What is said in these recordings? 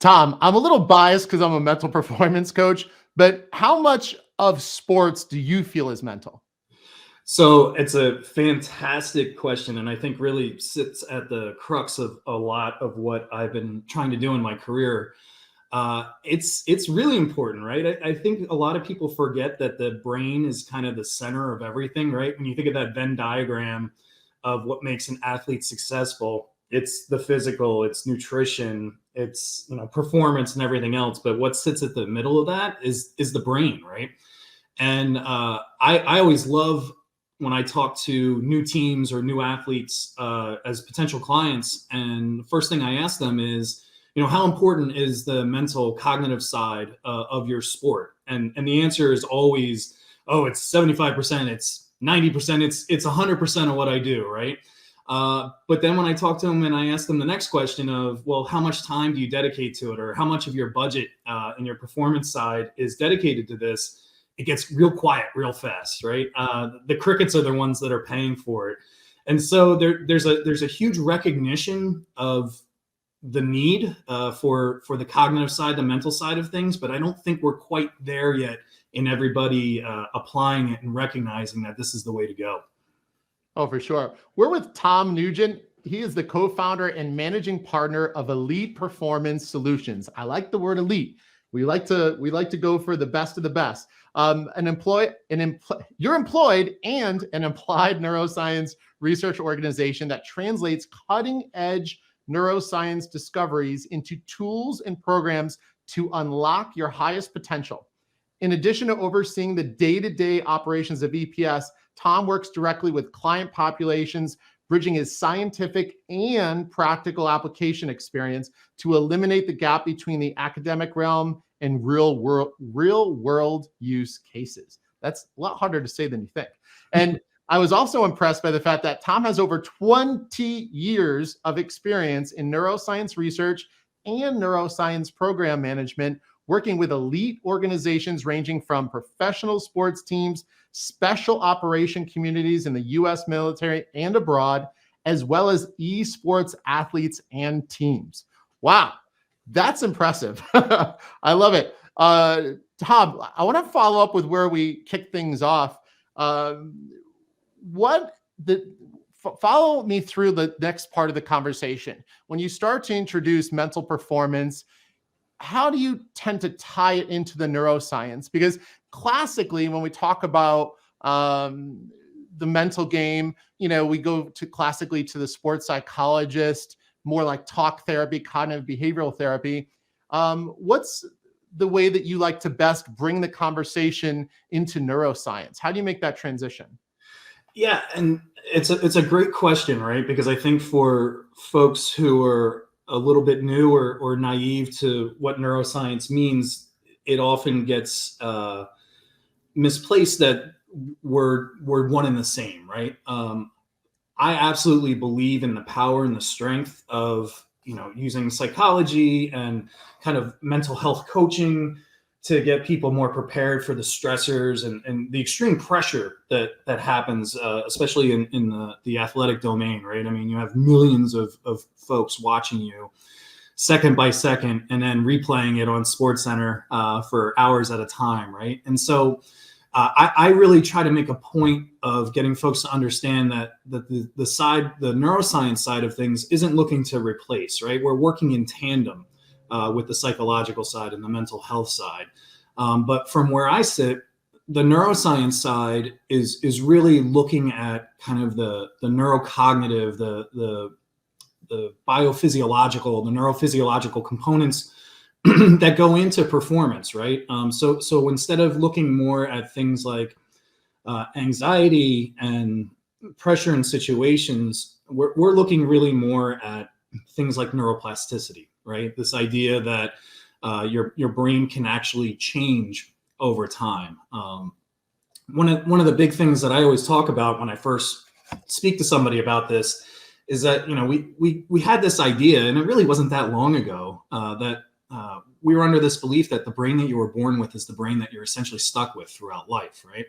Tom, I'm a little biased because I'm a mental performance coach, but how much of sports do you feel is mental? So it's a fantastic question, and I think really sits at the crux of a lot of what I've been trying to do in my career. It's really important, right? I think a lot of people forget that the brain is kind of the center of everything, right? When you think of that Venn diagram of what makes an athlete successful, it's the physical, it's nutrition, it's performance and everything else. But what sits at the middle of that is the brain, right? And I always love when I talk to new teams or new athletes as potential clients, and the first thing I ask them is, how important is the mental cognitive side of your sport? And the answer is always, oh, it's 75%, it's 90%, it's 100% of what I do, right? But then when I talk to them and I ask them the next question of, well, how much time do you dedicate to it? Or how much of your budget and your performance side is dedicated to this? It gets real quiet real fast, right? The crickets are the ones that are paying for it. And so there's a huge recognition of the need for the cognitive side, the mental side of things, but I don't think we're quite there yet in everybody applying it and recognizing that this is the way to go. Oh, for sure. We're with Tom Nugent. He is the co-founder and managing partner of Elite Performance Solutions. I like the word elite. We like to go for the best of the best. You're employed and an applied neuroscience research organization that translates cutting-edge neuroscience discoveries into tools and programs to unlock your highest potential. In addition to overseeing the day-to-day operations of EPS, Tom works directly with client populations, bridging his scientific and practical application experience to eliminate the gap between the academic realm and real world use cases. That's a lot harder to say than you think. And I was also impressed by the fact that Tom has over 20 years of experience in neuroscience research and neuroscience program management, working with elite organizations ranging from professional sports teams, special operation communities in the US military and abroad, as well as esports athletes and teams. Wow, that's impressive. I love it. Tom, I want to follow up with where we kick things off. Follow me through the next part of the conversation. When you start to introduce mental performance, how do you tend to tie it into the neuroscience? Because classically, when we talk about the mental game, we go classically to the sports psychologist, more like talk therapy, cognitive behavioral therapy. What's the way that you like to best bring the conversation into neuroscience? How do you make that transition? Yeah, and it's a great question, right? Because I think for folks who are a little bit new or naive to what neuroscience means, it often gets misplaced that we're one and the same, right? I absolutely believe in the power and the strength of using psychology and kind of mental health coaching to get people more prepared for the stressors and the extreme pressure that happens, especially in the athletic domain, right? I mean, you have millions of folks watching you second by second and then replaying it on SportsCenter for hours at a time, right? And so I really try to make a point of getting folks to understand that the neuroscience side of things isn't looking to replace, right? We're working in tandem with the psychological side and the mental health side. But from where I sit, the neuroscience side is really looking at kind of the neurocognitive, the biophysiological, the neurophysiological components that go into performance, right? So instead of looking more at things like anxiety and pressure in situations, we're looking really more at things like neuroplasticity, right? This idea that your brain can actually change over time. One of the big things that I always talk about when I first speak to somebody about this is that we had this idea, and it really wasn't that long ago, that we were under this belief that the brain that you were born with is the brain that you're essentially stuck with throughout life, right?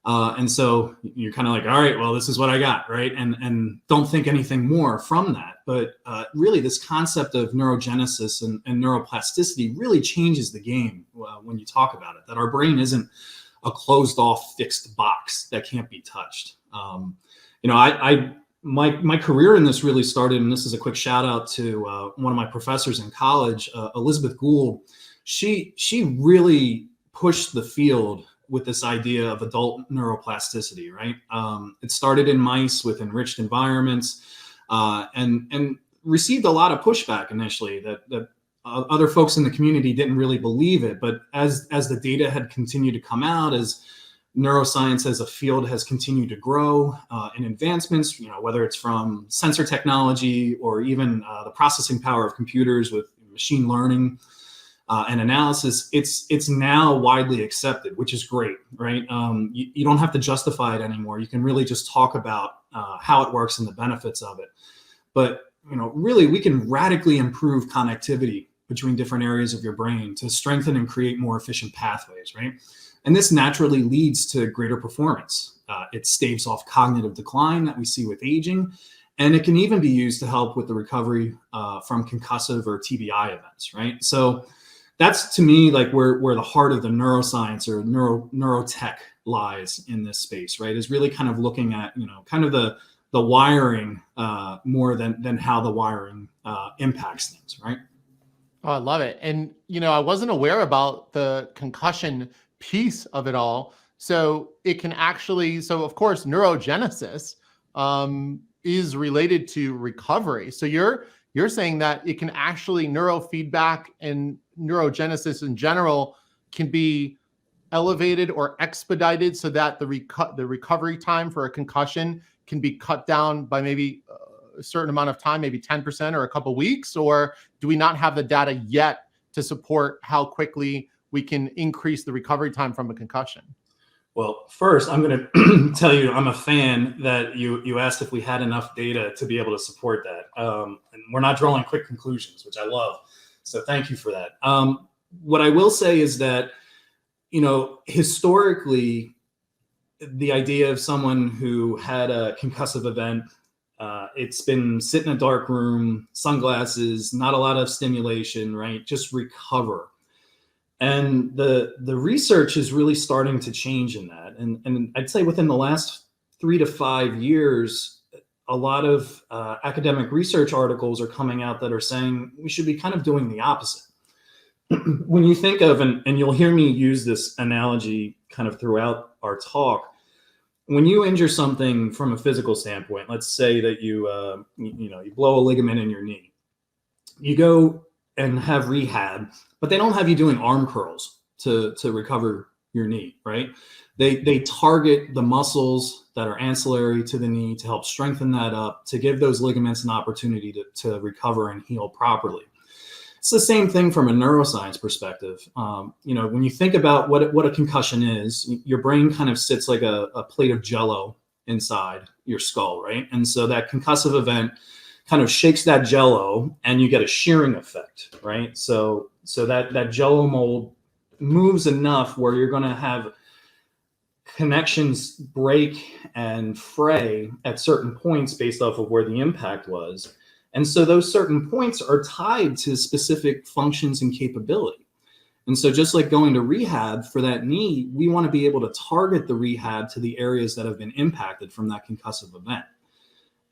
And so you're kind of like, all right, well, this is what I got, right? And don't think anything more from that. But really, this concept of neurogenesis and neuroplasticity really changes the game when you talk about it, that our brain isn't a closed off fixed box that can't be touched. My career in this really started, and this is a quick shout out to one of my professors in college, Elizabeth Gould. She really pushed the field with this idea of adult neuroplasticity, right? It started in mice with enriched environments, and received a lot of pushback initially that other folks in the community didn't really believe it. But as the data had continued to come out, as neuroscience as a field has continued to grow in advancements, whether it's from sensor technology or even the processing power of computers with machine learning, and analysis, it's now widely accepted, which is great, right? You don't have to justify it anymore. You can really just talk about how it works and the benefits of it. But really, we can radically improve connectivity between different areas of your brain to strengthen and create more efficient pathways, right? And this naturally leads to greater performance. It staves off cognitive decline that we see with aging, and it can even be used to help with the recovery from concussive or TBI events, right? So that's, to me, like where the heart of the neuroscience or neurotech lies in this space, right? Is really kind of looking at, kind of the wiring more than how the wiring impacts things, right? Oh, I love it. And, I wasn't aware about the concussion piece of it all. So it can actually, of course, neurogenesis is related to recovery. So you're saying that it can actually, neurofeedback and neurogenesis in general can be elevated or expedited so that the recovery time for a concussion can be cut down by maybe a certain amount of time, maybe 10% or a couple weeks? Or do we not have the data yet to support how quickly we can increase the recovery time from a concussion? Well, first, I'm going to tell you I'm a fan that you asked if we had enough data to be able to support that. And we're not drawing quick conclusions, which I love. So thank you for that. What I will say is that, historically, the idea of someone who had a concussive event, it's been sit in a dark room, sunglasses, not a lot of stimulation, right? Just recover. And the research is really starting to change in that. And I'd say within the last 3 to 5 years, a lot of academic research articles are coming out that are saying we should be kind of doing the opposite. When you think of, and you'll hear me use this analogy kind of throughout our talk, when you injure something from a physical standpoint, let's say that you blow a ligament in your knee, you go and have rehab, but they don't have you doing arm curls to recover your knee, right? They target the muscles that are ancillary to the knee to help strengthen that up, to give those ligaments an opportunity to recover and heal properly. It's the same thing from a neuroscience perspective. When you think about what a concussion is, your brain kind of sits like a plate of Jell-O inside your skull, right? And so that concussive event kind of shakes that Jell-O, and you get a shearing effect, right? So that Jell-O mold moves enough where you're going to have connections break and fray at certain points based off of where the impact was. And so those certain points are tied to specific functions and capability. And so just like going to rehab for that knee, we want to be able to target the rehab to the areas that have been impacted from that concussive event.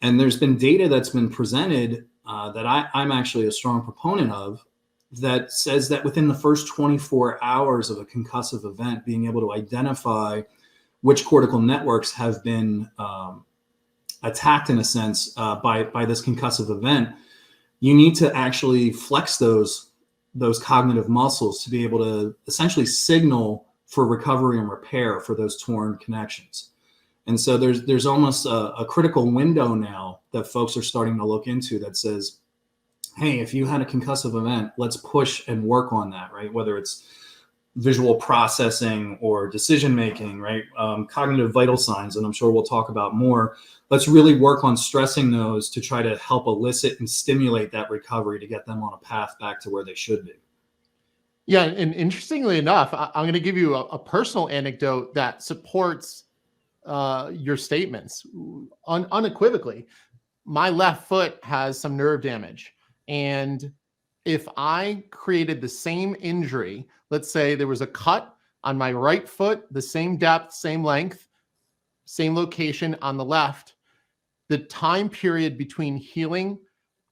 And there's been data that's been presented that I'm actually a strong proponent of, that says that within the first 24 hours of a concussive event, being able to identify which cortical networks have been attacked in a sense by this concussive event, you need to actually flex those cognitive muscles to be able to essentially signal for recovery and repair for those torn connections. And so there's almost a critical window now that folks are starting to look into that says, hey, if you had a concussive event, let's push and work on that, right? Whether it's visual processing or decision making, right? Cognitive vital signs, and I'm sure we'll talk about more. Let's really work on stressing those to try to help elicit and stimulate that recovery to get them on a path back to where they should be. Yeah, and interestingly enough, I'm going to give you a personal anecdote that supports your statements unequivocally. My left foot has some nerve damage. And if I created the same injury, let's say there was a cut on my right foot, the same depth, same length, same location on the left, the time period between healing,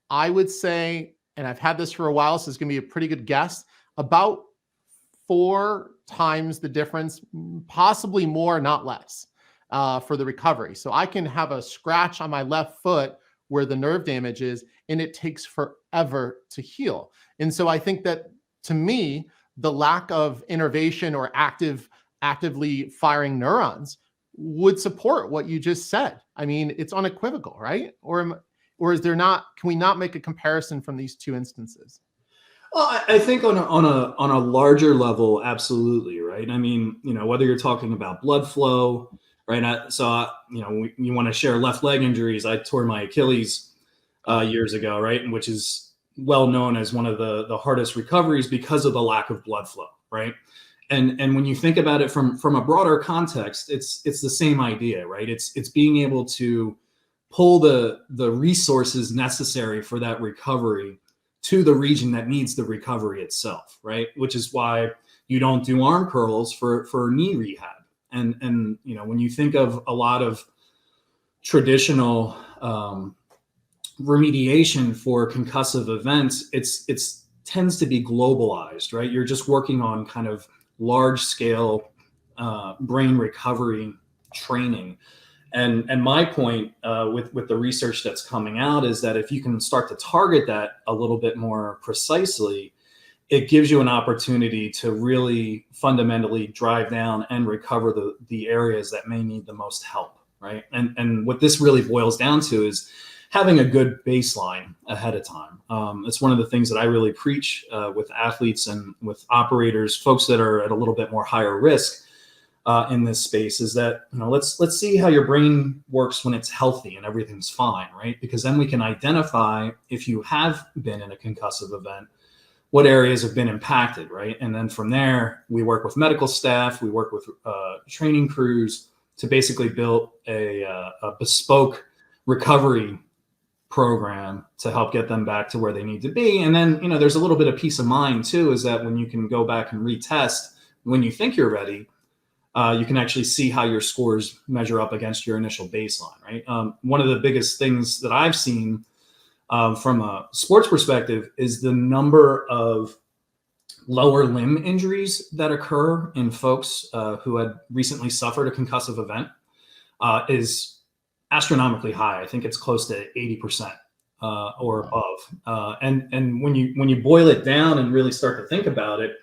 I would say, and I've had this for a while, so it's going to be a pretty good guess, about 4 times the difference, possibly more, not less, for the recovery. So I can have a scratch on my left foot where the nerve damage is, and it takes forever to heal. And so I think that, to me, the lack of innervation or actively firing neurons would support what you just said. I mean, it's unequivocal, right? Or is there not? Can we not make a comparison from these two instances? Well, I think on a larger level, absolutely, right? I mean, whether you're talking about blood flow, right? You want to share left leg injuries. I tore my Achilles years ago, right? And which is well known as one of the hardest recoveries because of the lack of blood flow, right? And when you think about it from a broader context, it's the same idea, right? It's being able to pull the resources necessary for that recovery to the region that needs the recovery itself, right? Which is why you don't do arm curls for knee rehab. And when you think of a lot of traditional remediation for concussive events, it's tends to be globalized, right? You're just working on kind of large scale brain recovery training. And my point with the research that's coming out is that if you can start to target that a little bit more precisely, it gives you an opportunity to really fundamentally drive down and recover the areas that may need the most help, right? And what this really boils down to is having a good baseline ahead of time. It's one of the things that I really preach with athletes and with operators, folks that are at a little bit more higher risk in this space, is that, let's see how your brain works when it's healthy and everything's fine, right? Because then we can identify, if you have been in a concussive event, what areas have been impacted, right? And then from there, we work with medical staff, we work with training crews to basically build a bespoke recovery program to help get them back to where they need to be. And then, there's a little bit of peace of mind too, is that when you can go back and retest when you think you're ready, you can actually see how your scores measure up against your initial baseline, right? One of the biggest things that I've seen from a sports perspective is the number of lower limb injuries that occur in folks who had recently suffered a concussive event is astronomically high. I think it's close to 80% or above. And when you boil it down and really start to think about it,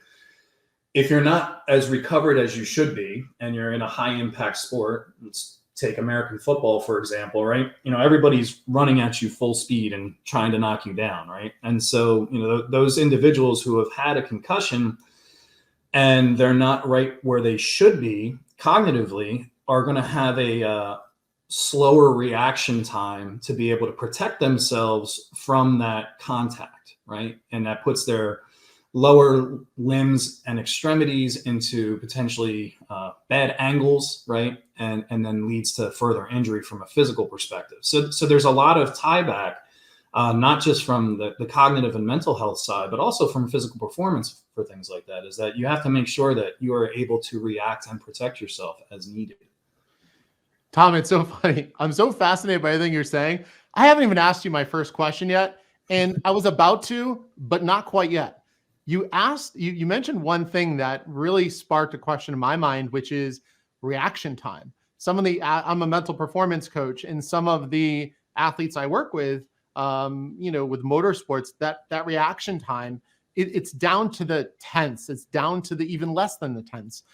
if you're not as recovered as you should be, and you're in a high impact sport, let's take American football, for example, right? Everybody's running at you full speed and trying to knock you down, right? And so, those individuals who have had a concussion and they're not right where they should be cognitively are going to have a slower reaction time to be able to protect themselves from that contact, right? And that puts their lower limbs and extremities into potentially bad angles, right? And then leads to further injury from a physical perspective. So there's a lot of tie back, not just from the cognitive and mental health side, but also from physical performance for things like that, is that you have to make sure that you are able to react and protect yourself as needed. Tom, it's so funny. I'm so fascinated by everything you're saying. I haven't even asked you my first question yet, and I was about to, but not quite yet. You mentioned one thing that really sparked a question in my mind, which is reaction time. I'm a mental performance coach, and some of the athletes I work with, with motorsports, that reaction time, it's down to the tenths. It's down to the even less than the tenths.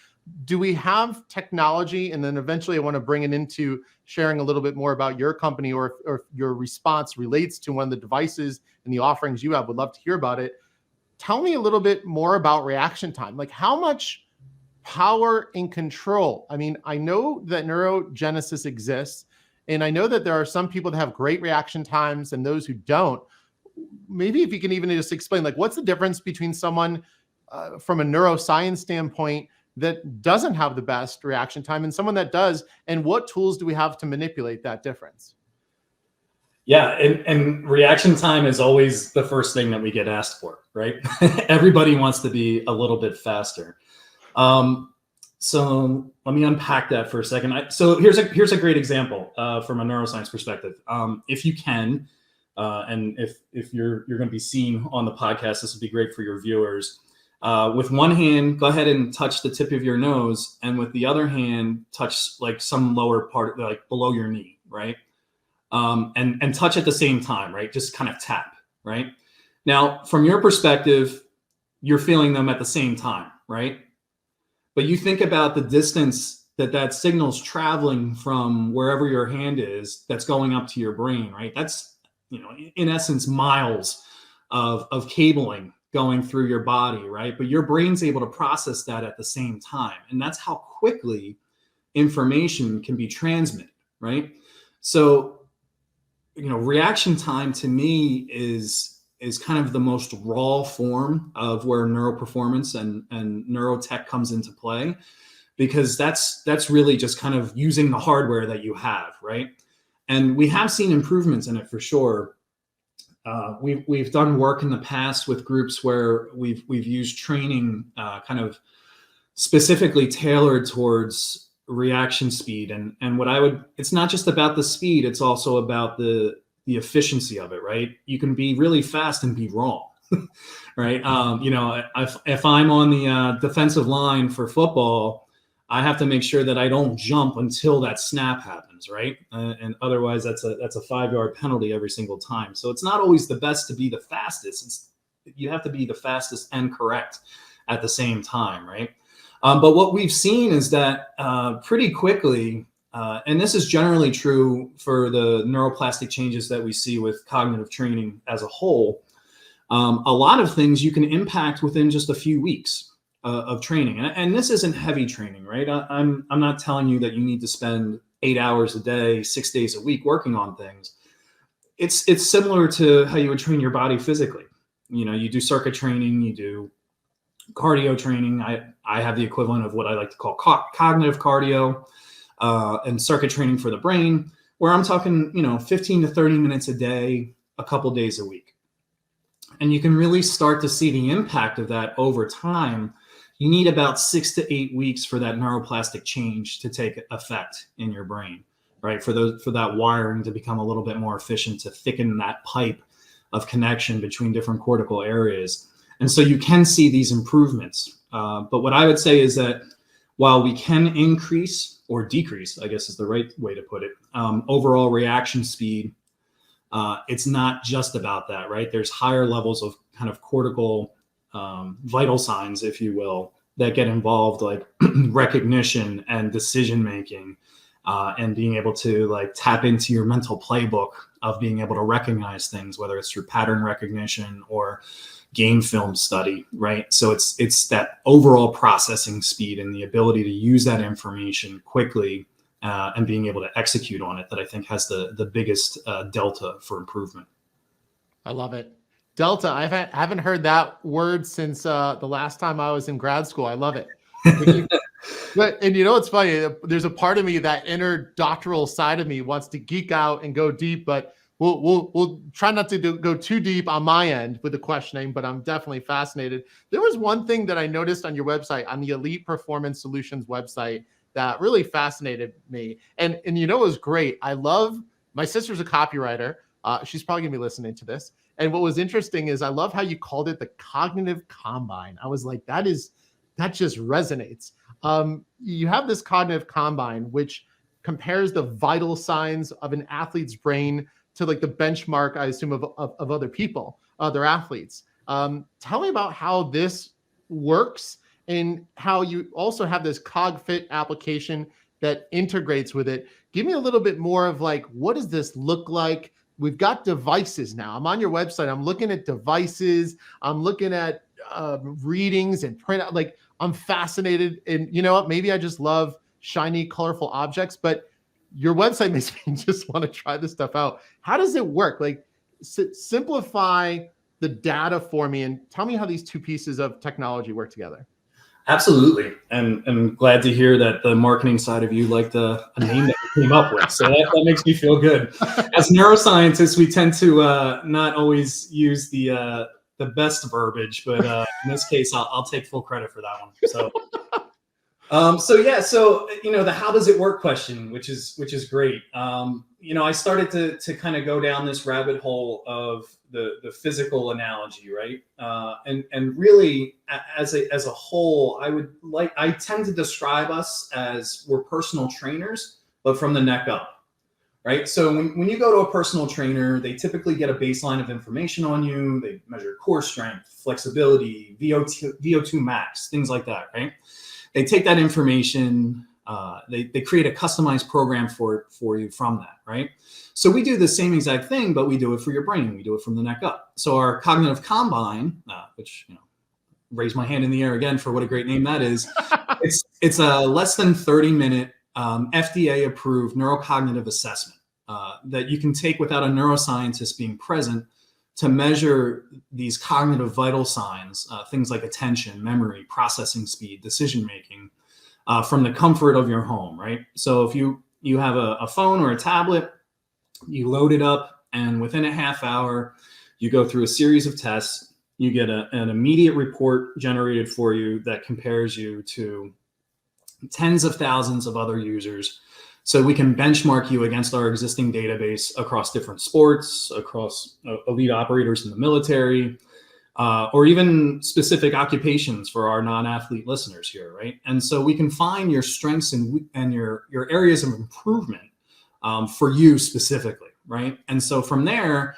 Do we have technology? And then eventually I want to bring it into sharing a little bit more about your company, or if your response relates to one of the devices and the offerings you have. Would love to hear about it. Tell me a little bit more about reaction time. Like, how much power and control? I mean, I know that neurogenesis exists, and I know that there are some people that have great reaction times and those who don't. Maybe if you can even just explain, like, what's the difference between someone from a neuroscience standpoint that doesn't have the best reaction time and someone that does? And what tools do we have to manipulate that difference? Yeah, and reaction time is always the first thing that we get asked for, right? Everybody wants to be a little bit faster. So let me unpack that for a second. So here's a great example from a neuroscience perspective. If you can, and if you're going to be seen on the podcast, this would be great for your viewers. With one hand, go ahead and touch the tip of your nose, and with the other hand, touch like some lower part, like below your knee, right? And touch at the same time, right? Just kind of tap, right? Now, from your perspective, you're feeling them at the same time, right? But you think about the distance that signal's traveling from wherever your hand is, that's going up to your brain, right? That's, in essence, miles of cabling going through your body, right? But your brain's able to process that at the same time. And that's how quickly information can be transmitted, right? So, reaction time to me is kind of the most raw form of where neuroperformance and neurotech comes into play, because that's really just kind of using the hardware that you have, right? And we have seen improvements in it for sure. We've done work in the past with groups where we've used training kind of specifically tailored towards reaction speed, and it's not just about the speed, it's also about the efficiency of it, right? You can be really fast and be wrong, right? If I'm on the defensive line for football, I have to make sure that I don't jump until that snap happens, right? And otherwise that's a 5-yard penalty every single time. So it's not always the best to be the fastest. You have to be the fastest and correct at the same time, right? But what we've seen is that pretty quickly, and this is generally true for the neuroplastic changes that we see with cognitive training as a whole, a lot of things you can impact within just a few weeks of training. And this isn't heavy training, right? I'm not telling you that you need to spend 8 hours a day, 6 days a week working on things. It's similar to how you would train your body physically. You do circuit training, you do cardio training. I have the equivalent of what I like to call cognitive cardio and circuit training for the brain, where I'm talking, 15 to 30 minutes a day, a couple days a week. And you can really start to see the impact of that over time. You need about 6 to 8 weeks for that neuroplastic change to take effect in your brain, right? For that wiring to become a little bit more efficient, to thicken that pipe of connection between different cortical areas. And so you can see these improvements. But what I would say is that while we can increase or decrease, I guess is the right way to put it, overall reaction speed, it's not just about that, right? There's higher levels of kind of cortical vital signs, if you will, that get involved, like recognition and decision-making, and being able to like tap into your mental playbook of being able to recognize things, whether it's through pattern recognition or game film study, right? So it's that overall processing speed and the ability to use that information quickly and being able to execute on it that I think has the biggest delta for improvement. I love it. Delta. I haven't heard that word since the last time I was in grad school. I love it. And it's funny. There's a part of me, that inner doctoral side of me, wants to geek out and go deep, but we'll try not to go too deep on my end with the questioning. But I'm definitely fascinated. There was one thing that I noticed on your website, on the Elite Performance Solutions website, that really fascinated me. And it was great. I love, my sister's a copywriter. She's probably gonna be listening to this. And what was interesting is I love how you called it the cognitive combine. I was like, that just resonates. You have this cognitive combine, which compares the vital signs of an athlete's brain to like the benchmark, I assume, of other people, other athletes. Tell me about how this works and how you also have this CogFit application that integrates with it. Give me a little bit more of like, what does this look like? We've got devices now. I'm on your website. I'm looking at devices. I'm looking at readings and print out. Like, I'm fascinated. And you know what? Maybe I just love shiny, colorful objects, but your website makes me just want to try this stuff out. How does it work? Like, simplify the data for me and tell me how these two pieces of technology work together. Absolutely. And I'm glad to hear that the marketing side of you liked a name that you came up with. So that makes me feel good. As neuroscientists, we tend to not always use the best verbiage, but in this case, I'll take full credit for that one. So the how does it work question, which is great. I started to kind of go down this rabbit hole of the physical analogy, right? And really, as a whole, I tend to describe us as we're personal trainers, but from the neck up, right? So when you go to a personal trainer, they typically get a baseline of information on you. They measure core strength, flexibility, VO2 max, things like that, right? They take that information, they create a customized program for you from that, right? So we do the same exact thing, but we do it for your brain. We do it from the neck up. So our cognitive combine, which, raise my hand in the air again for what a great name that is. It's a less than 30-minute FDA approved neurocognitive assessment that you can take without a neuroscientist being present to measure these cognitive vital signs, things like attention, memory, processing speed, decision-making, from the comfort of your home, right? So if you have a phone or a tablet, you load it up, and within a half hour, you go through a series of tests. You get an immediate report generated for you that compares you to tens of thousands of other users. So we can benchmark you against our existing database across different sports, across elite operators in the military, or even specific occupations for our non-athlete listeners here, right? And so we can find your strengths and your areas of improvement for you specifically, right? And so from there,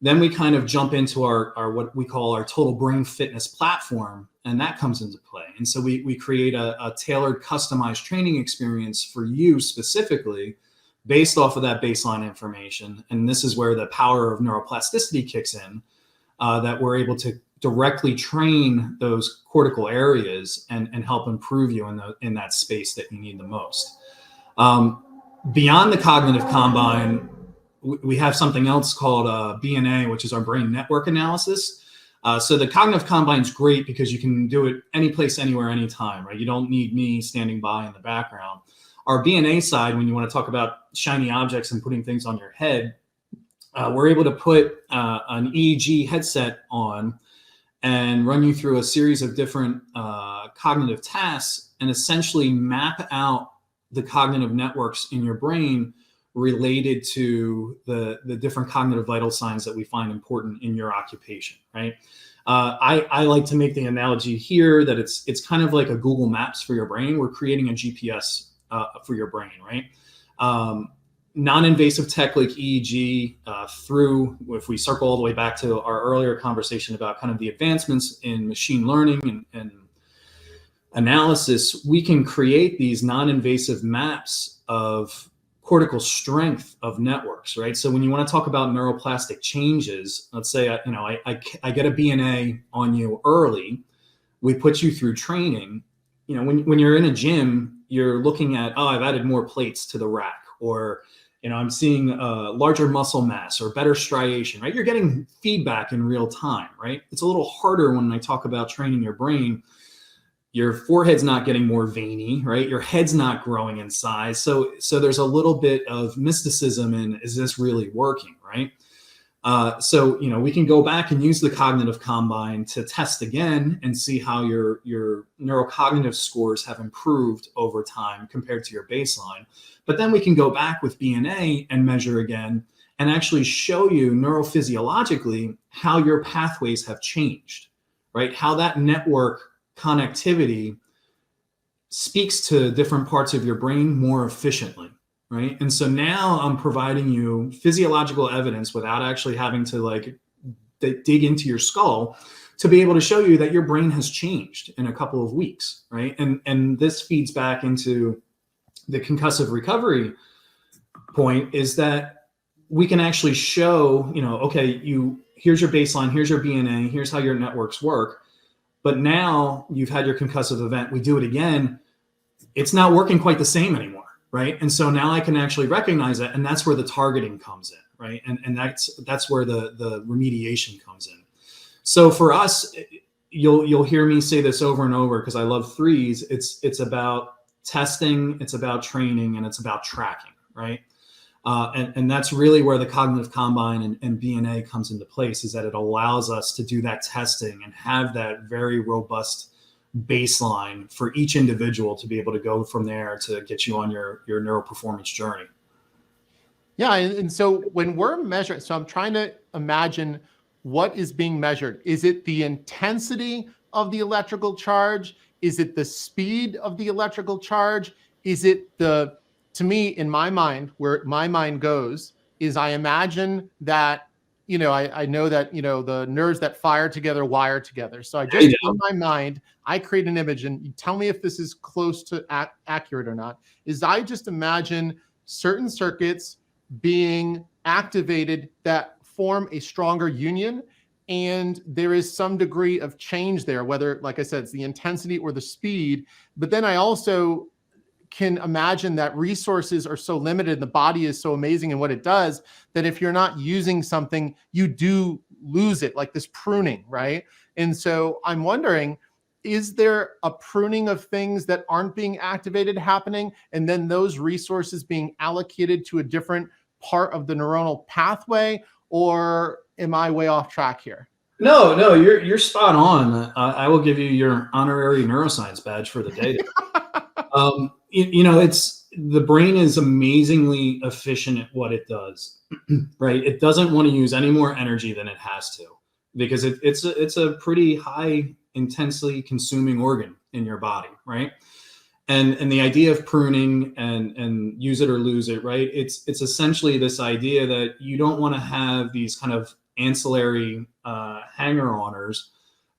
then we kind of jump into our what we call our total brain fitness platform, and that comes into play. And so we create a tailored, customized training experience for you specifically based off of that baseline information. And this is where the power of neuroplasticity kicks in, that we're able to directly train those cortical areas and help improve you in that space that you need the most. Beyond the cognitive combine, we have something else called BNA, which is our brain network analysis. So the cognitive combine is great because you can do it any place, anywhere, anytime, right? You don't need me standing by in the background. Our BNA side, when you want to talk about shiny objects and putting things on your head, we're able to put an EEG headset on and run you through a series of different cognitive tasks and essentially map out the cognitive networks in your brain related to the different cognitive vital signs that we find important in your occupation, right? I like to make the analogy here that it's kind of like a Google Maps for your brain. We're creating a GPS for your brain, right? Non-invasive tech like EEG through, if we circle all the way back to our earlier conversation about kind of the advancements in machine learning and analysis, we can create these non-invasive maps of cortical strength of networks, right? So when you want to talk about neuroplastic changes, let's say, I get a BNA on you early, we put you through training. When you're in a gym, you're looking at, I've added more plates to the rack, or, I'm seeing larger muscle mass or better striation, right? You're getting feedback in real time, right? It's a little harder when I talk about training your brain. Your forehead's not getting more veiny, right? Your head's not growing in size. So there's a little bit of mysticism in, is this really working, right? So we can go back and use the cognitive combine to test again and see how your neurocognitive scores have improved over time compared to your baseline. But then we can go back with BNA and measure again and actually show you neurophysiologically how your pathways have changed, right? How that network connectivity speaks to different parts of your brain more efficiently, right? And so now I'm providing you physiological evidence without actually having to dig into your skull to be able to show you that your brain has changed in a couple of weeks, right? And this feeds back into the concussive recovery point, is that we can actually show, here's your baseline, here's your BNA, here's how your networks work. But now you've had your concussive event, we do it again, it's not working quite the same anymore, right? And so now I can actually recognize that, and that's where the targeting comes in, right? And that's where the remediation comes in. So for us, you'll hear me say this over and over because I love threes. It's about testing, it's about training, and it's about tracking, right? And that's really where the cognitive combine and BNA comes into place, is that it allows us to do that testing and have that very robust baseline for each individual to be able to go from there to get you on your neuroperformance journey. Yeah. And so when we're measuring, so I'm trying to imagine what is being measured. Is it the intensity of the electrical charge? Is it the speed of the electrical charge? Is it to me, in my mind, where my mind goes, is I imagine that, I know that, the nerves that fire together wire together. So I just, in my mind, I create an image, and you tell me if this is close to accurate or not, is I just imagine certain circuits being activated that form a stronger union. And there is some degree of change there, whether, like I said, it's the intensity or the speed. But then I also can imagine that resources are so limited and the body is so amazing in what it does that if you're not using something, you do lose it, like this pruning, right? And so I'm wondering, is there a pruning of things that aren't being activated happening, and then those resources being allocated to a different part of the neuronal pathway, or am I way off track here? No, you're spot on. I will give you your honorary neuroscience badge for the day. It's the brain is amazingly efficient at what it does, right? It doesn't want to use any more energy than it has to, because it's a pretty high intensely consuming organ in your body, right? And the idea of pruning and use it or lose it, right? It's essentially this idea that you don't want to have these kind of ancillary hanger-oners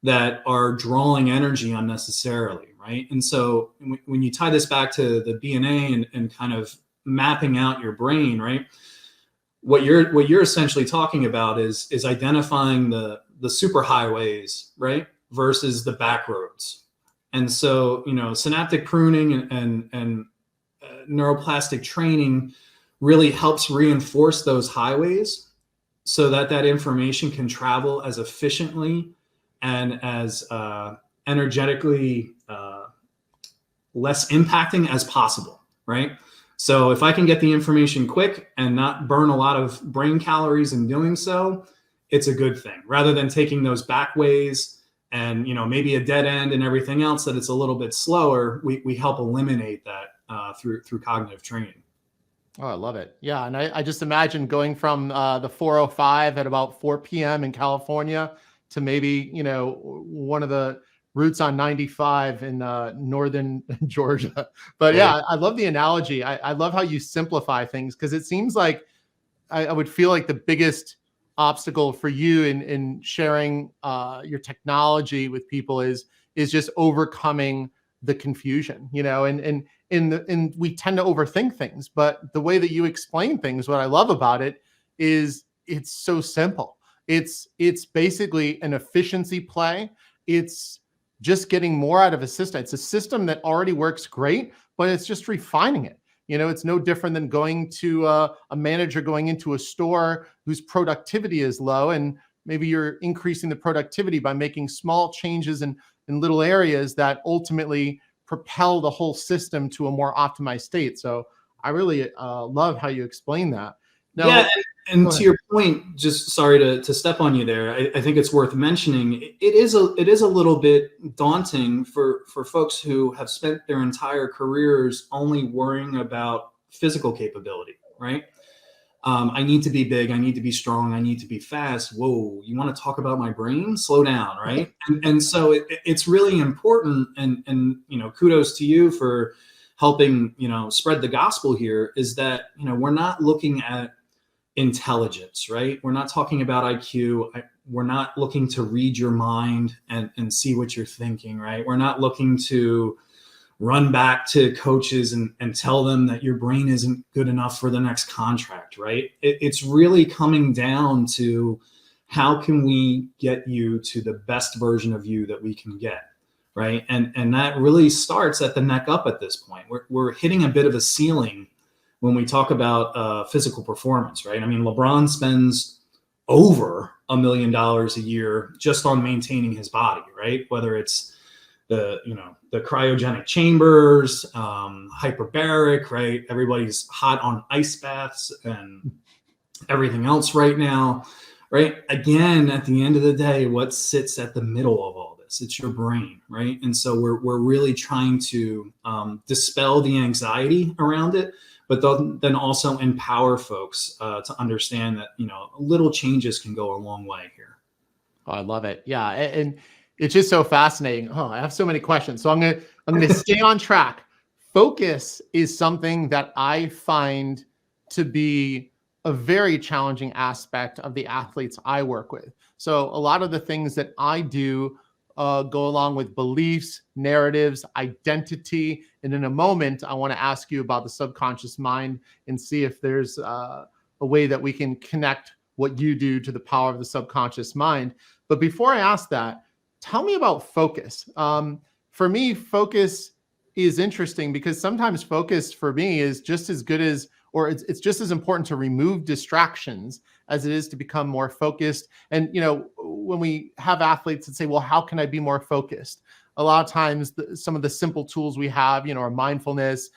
that are drawing energy unnecessarily, right? And so when you tie this back to the BNA and kind of mapping out your brain, right? What you're essentially talking about is identifying the superhighways, right, versus the back roads. And so, synaptic pruning and neuroplastic training really helps reinforce those highways so that information can travel as efficiently and as energetically less impacting as possible, right? So if I can get the information quick and not burn a lot of brain calories in doing so, it's a good thing, rather than taking those back ways and maybe a dead end and everything else that it's a little bit slower. We help eliminate that through cognitive training. Oh, I love it. Yeah. And I just imagine going from the 405 at about 4 p.m. in California to maybe, one of the routes on 95 in northern Georgia. But yeah, I love the analogy. I love how you simplify things, because it seems like I would feel like the biggest obstacle for you in sharing your technology with people is just overcoming the confusion, and we tend to overthink things. But the way that you explain things, what I love about it is it's so simple. It's basically an efficiency play. It's just getting more out of a system. It's a system that already works great, but it's just refining it. It's no different than going to a manager going into a store whose productivity is low, and maybe you're increasing the productivity by making small changes in little areas that ultimately propel the whole system to a more optimized state. So I really love how you explain that. Now, yeah, and to your point, just sorry to step on you there. I think it's worth mentioning. It is a little bit daunting for folks who have spent their entire careers only worrying about physical capability, right? I need to be big. I need to be strong. I need to be fast. Whoa, you want to talk about my brain? Slow down, right? And so it's really important. And kudos to you for helping spread the gospel here. Is that we're not looking at intelligence, right? We're not talking about IQ. We're not looking to read your mind and see what you're thinking, right? We're not looking to run back to coaches and tell them that your brain isn't good enough for the next contract, right? It's really coming down to how can we get you to the best version of you that we can get, right? And that really starts at the neck up at this point. We're hitting a bit of a ceiling when we talk about physical performance, right? I mean, LeBron spends over $1 million a year just on maintaining his body, right? Whether it's the cryogenic chambers, hyperbaric, right? Everybody's hot on ice baths and everything else right now, right? Again, at the end of the day, what sits at the middle of all this? It's your brain, right? And so we're really trying to dispel the anxiety around it, but then also empower folks to understand that, little changes can go a long way here. Oh, I love it. Yeah. And it's just so fascinating. Oh, I have so many questions. So I'm going to stay on track. Focus is something that I find to be a very challenging aspect of the athletes I work with. So a lot of the things that I do go along with beliefs, narratives, identity. And in a moment, I want to ask you about the subconscious mind and see if there's a way that we can connect what you do to the power of the subconscious mind. But before I ask that, tell me about focus. For me, focus is interesting because sometimes focus for me is just as good as, or it's just as important to remove distractions as it is to become more focused. And, when we have athletes that say, well, how can I be more focused? A lot of times some of the simple tools we have, are mindfulness,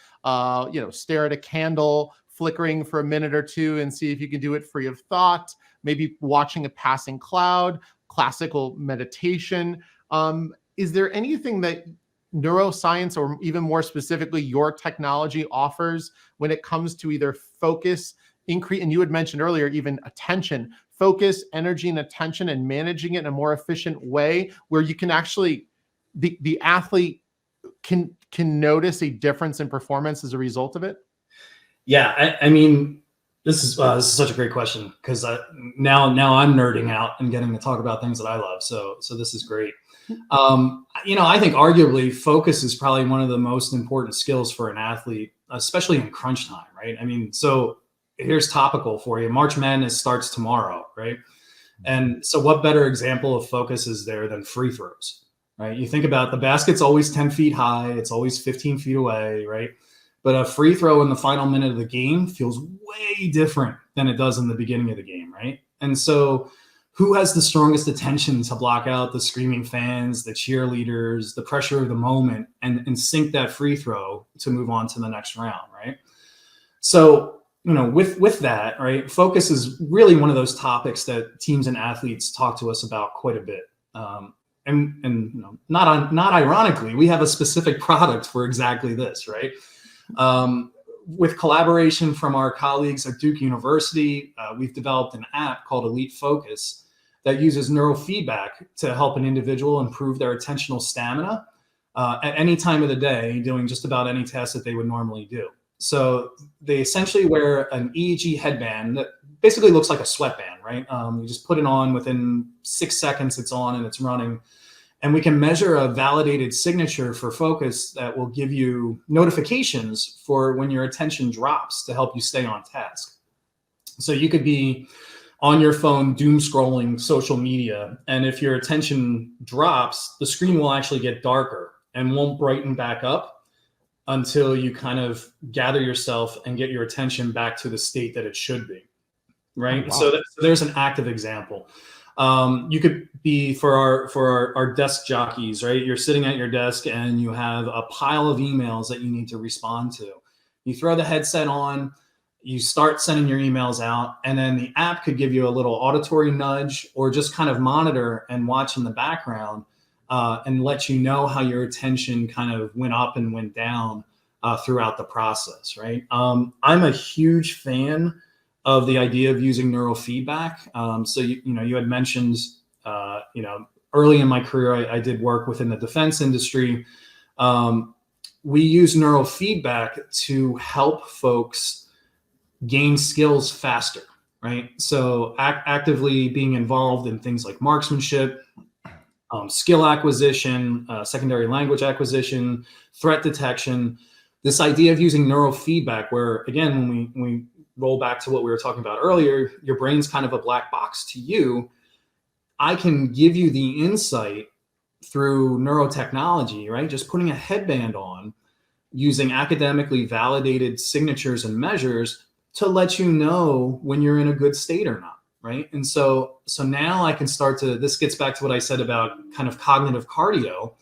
stare at a candle, flickering for a minute or two and see if you can do it free of thought, maybe watching a passing cloud, classical meditation. Is there anything that neuroscience, or even more specifically, your technology offers when it comes to either focus, increase, and you had mentioned earlier, even attention, focus, energy, and attention, and managing it in a more efficient way where you can actually, the athlete can notice a difference in performance as a result of it? Yeah, I mean, this is such a great question because now I'm nerding out and getting to talk about things that I love. So this is great. I think arguably focus is probably one of the most important skills for an athlete, especially in crunch time, right? I mean, so here's topical for you. March Madness starts tomorrow, right? And so what better example of focus is there than free throws, right? You think about the basket's always 10 feet high. It's always 15 feet away, right? But a free throw in the final minute of the game feels way different than it does in the beginning of the game, right? And so who has the strongest attention to block out the screaming fans, the cheerleaders, the pressure of the moment, and sink that free throw to move on to the next round, right? So, with that, right, focus is really one of those topics that teams and athletes talk to us about quite a bit. Not ironically, we have a specific product for exactly this, right? With collaboration from our colleagues at Duke University, we've developed an app called Elite Focus that uses neurofeedback to help an individual improve their attentional stamina at any time of the day, doing just about any task that they would normally do. So they essentially wear an EEG headband that basically looks like a sweatband, right? You just put it on, within 6 seconds, it's on and it's running. And we can measure a validated signature for focus that will give you notifications for when your attention drops to help you stay on task. So you could be on your phone doom scrolling social media, and if your attention drops, the screen will actually get darker and won't brighten back up until you kind of gather yourself and get your attention back to the state that it should be, right? Oh, wow. So there's an active example. You could be for our desk jockeys, right? You're sitting at your desk and you have a pile of emails that you need to respond to. You throw the headset on, you start sending your emails out, and then the app could give you a little auditory nudge or just kind of monitor and watch in the background and let you know how your attention kind of went up and went down throughout the process, right? I'm a huge fan of the idea of using neurofeedback. So you had mentioned, early in my career, I did work within the defense industry. We use neurofeedback to help folks gain skills faster, right? So actively being involved in things like marksmanship, skill acquisition, secondary language acquisition, threat detection. This idea of using neurofeedback, where again, when we roll back to what we were talking about earlier, your brain's kind of a black box to you. I can give you the insight through neurotechnology, right? Just putting a headband on, using academically validated signatures and measures to let you know when you're in a good state or not, right? And so now I can start to, this gets back to what I said about kind of cognitive cardio,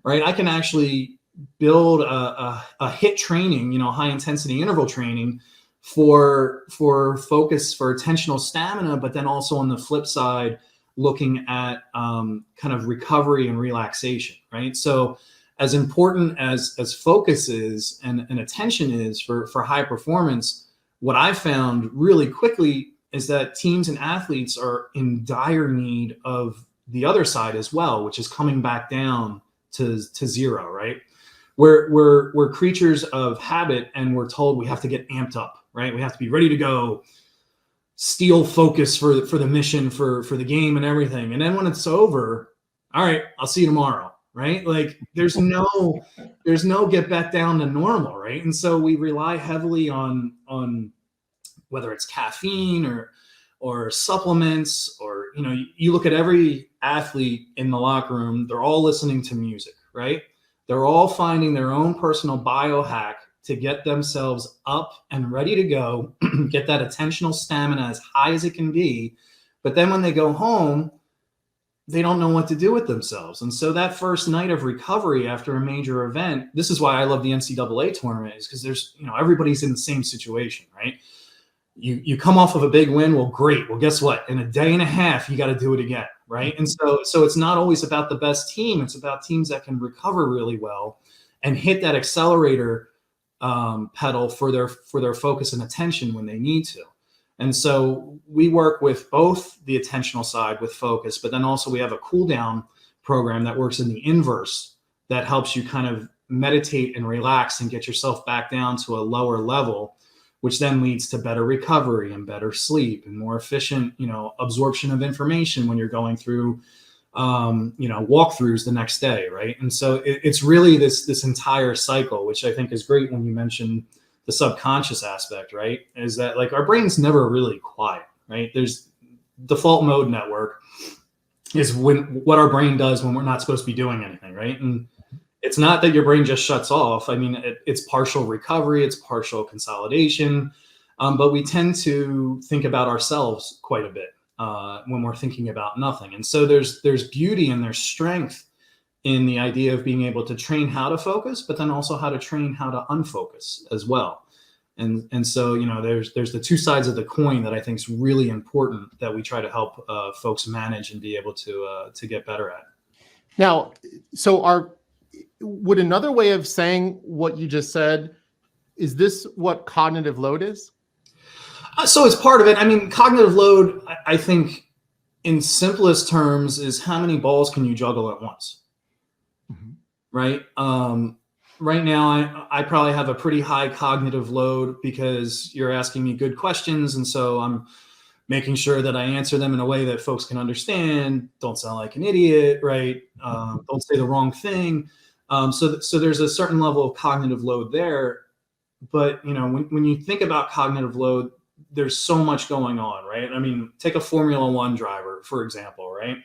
right? I can actually build a HIIT training, you know, high intensity interval training for focus, for attentional stamina, but then also on the flip side, looking at kind of recovery and relaxation, right? So as important as focus is and attention is for high performance, what I found really quickly is that teams and athletes are in dire need of the other side as well, which is coming back down to zero, right? We're creatures of habit, and we're told we have to get amped up, right? We have to be ready to go, steal focus for the mission, for the game and everything. And then when it's over, all right, I'll see you tomorrow, right? Like there's no get back down to normal, right? And so we rely heavily on whether it's caffeine or supplements, or, you know, you look at every athlete in the locker room, they're all listening to music, right? They're all finding their own personal biohack to get themselves up and ready to go, get that attentional stamina as high as it can be. But then when they go home, they don't know what to do with themselves. And so that first night of recovery after a major event, this is why I love the NCAA tournament, is because there's, you know, everybody's in the same situation, right? You come off of a big win. Well, great. Well, guess what? In a day and a half, you got to do it again, right? And so it's not always about the best team. It's about teams that can recover really well and hit that accelerator pedal for their focus and attention when they need to. And so we work with both the attentional side with focus, but then also we have a cool down program that works in the inverse, that helps you kind of meditate and relax and get yourself back down to a lower level, which then leads to better recovery and better sleep and more efficient, you know, absorption of information when you're going through, you know, walkthroughs the next day, right? And so it's really this entire cycle, which I think is great when you mention the subconscious aspect, right? Is that like our brain's never really quiet, right? There's default mode network is what our brain does when we're not supposed to be doing anything, right? And it's not that your brain just shuts off. I mean, it's partial recovery, it's partial consolidation, but we tend to think about ourselves quite a bit when we're thinking about nothing. And so there's beauty and there's strength in the idea of being able to train how to focus, but then also how to train how to unfocus as well. And so, you know, there's the two sides of the coin that I think is really important that we try to help folks manage and be able to get better at. Now, so would another way of saying what you just said, is this what cognitive load is? So it's part of it. I mean, cognitive load, I think in simplest terms, is how many balls can you juggle at once? Mm-hmm. Right. Right now, I probably have a pretty high cognitive load because you're asking me good questions. And so I'm making sure that I answer them in a way that folks can understand, don't sound like an idiot, right? Don't say the wrong thing. So there's a certain level of cognitive load there. But, you know, when you think about cognitive load, there's so much going on, right? I mean, take a Formula One driver, for example, right?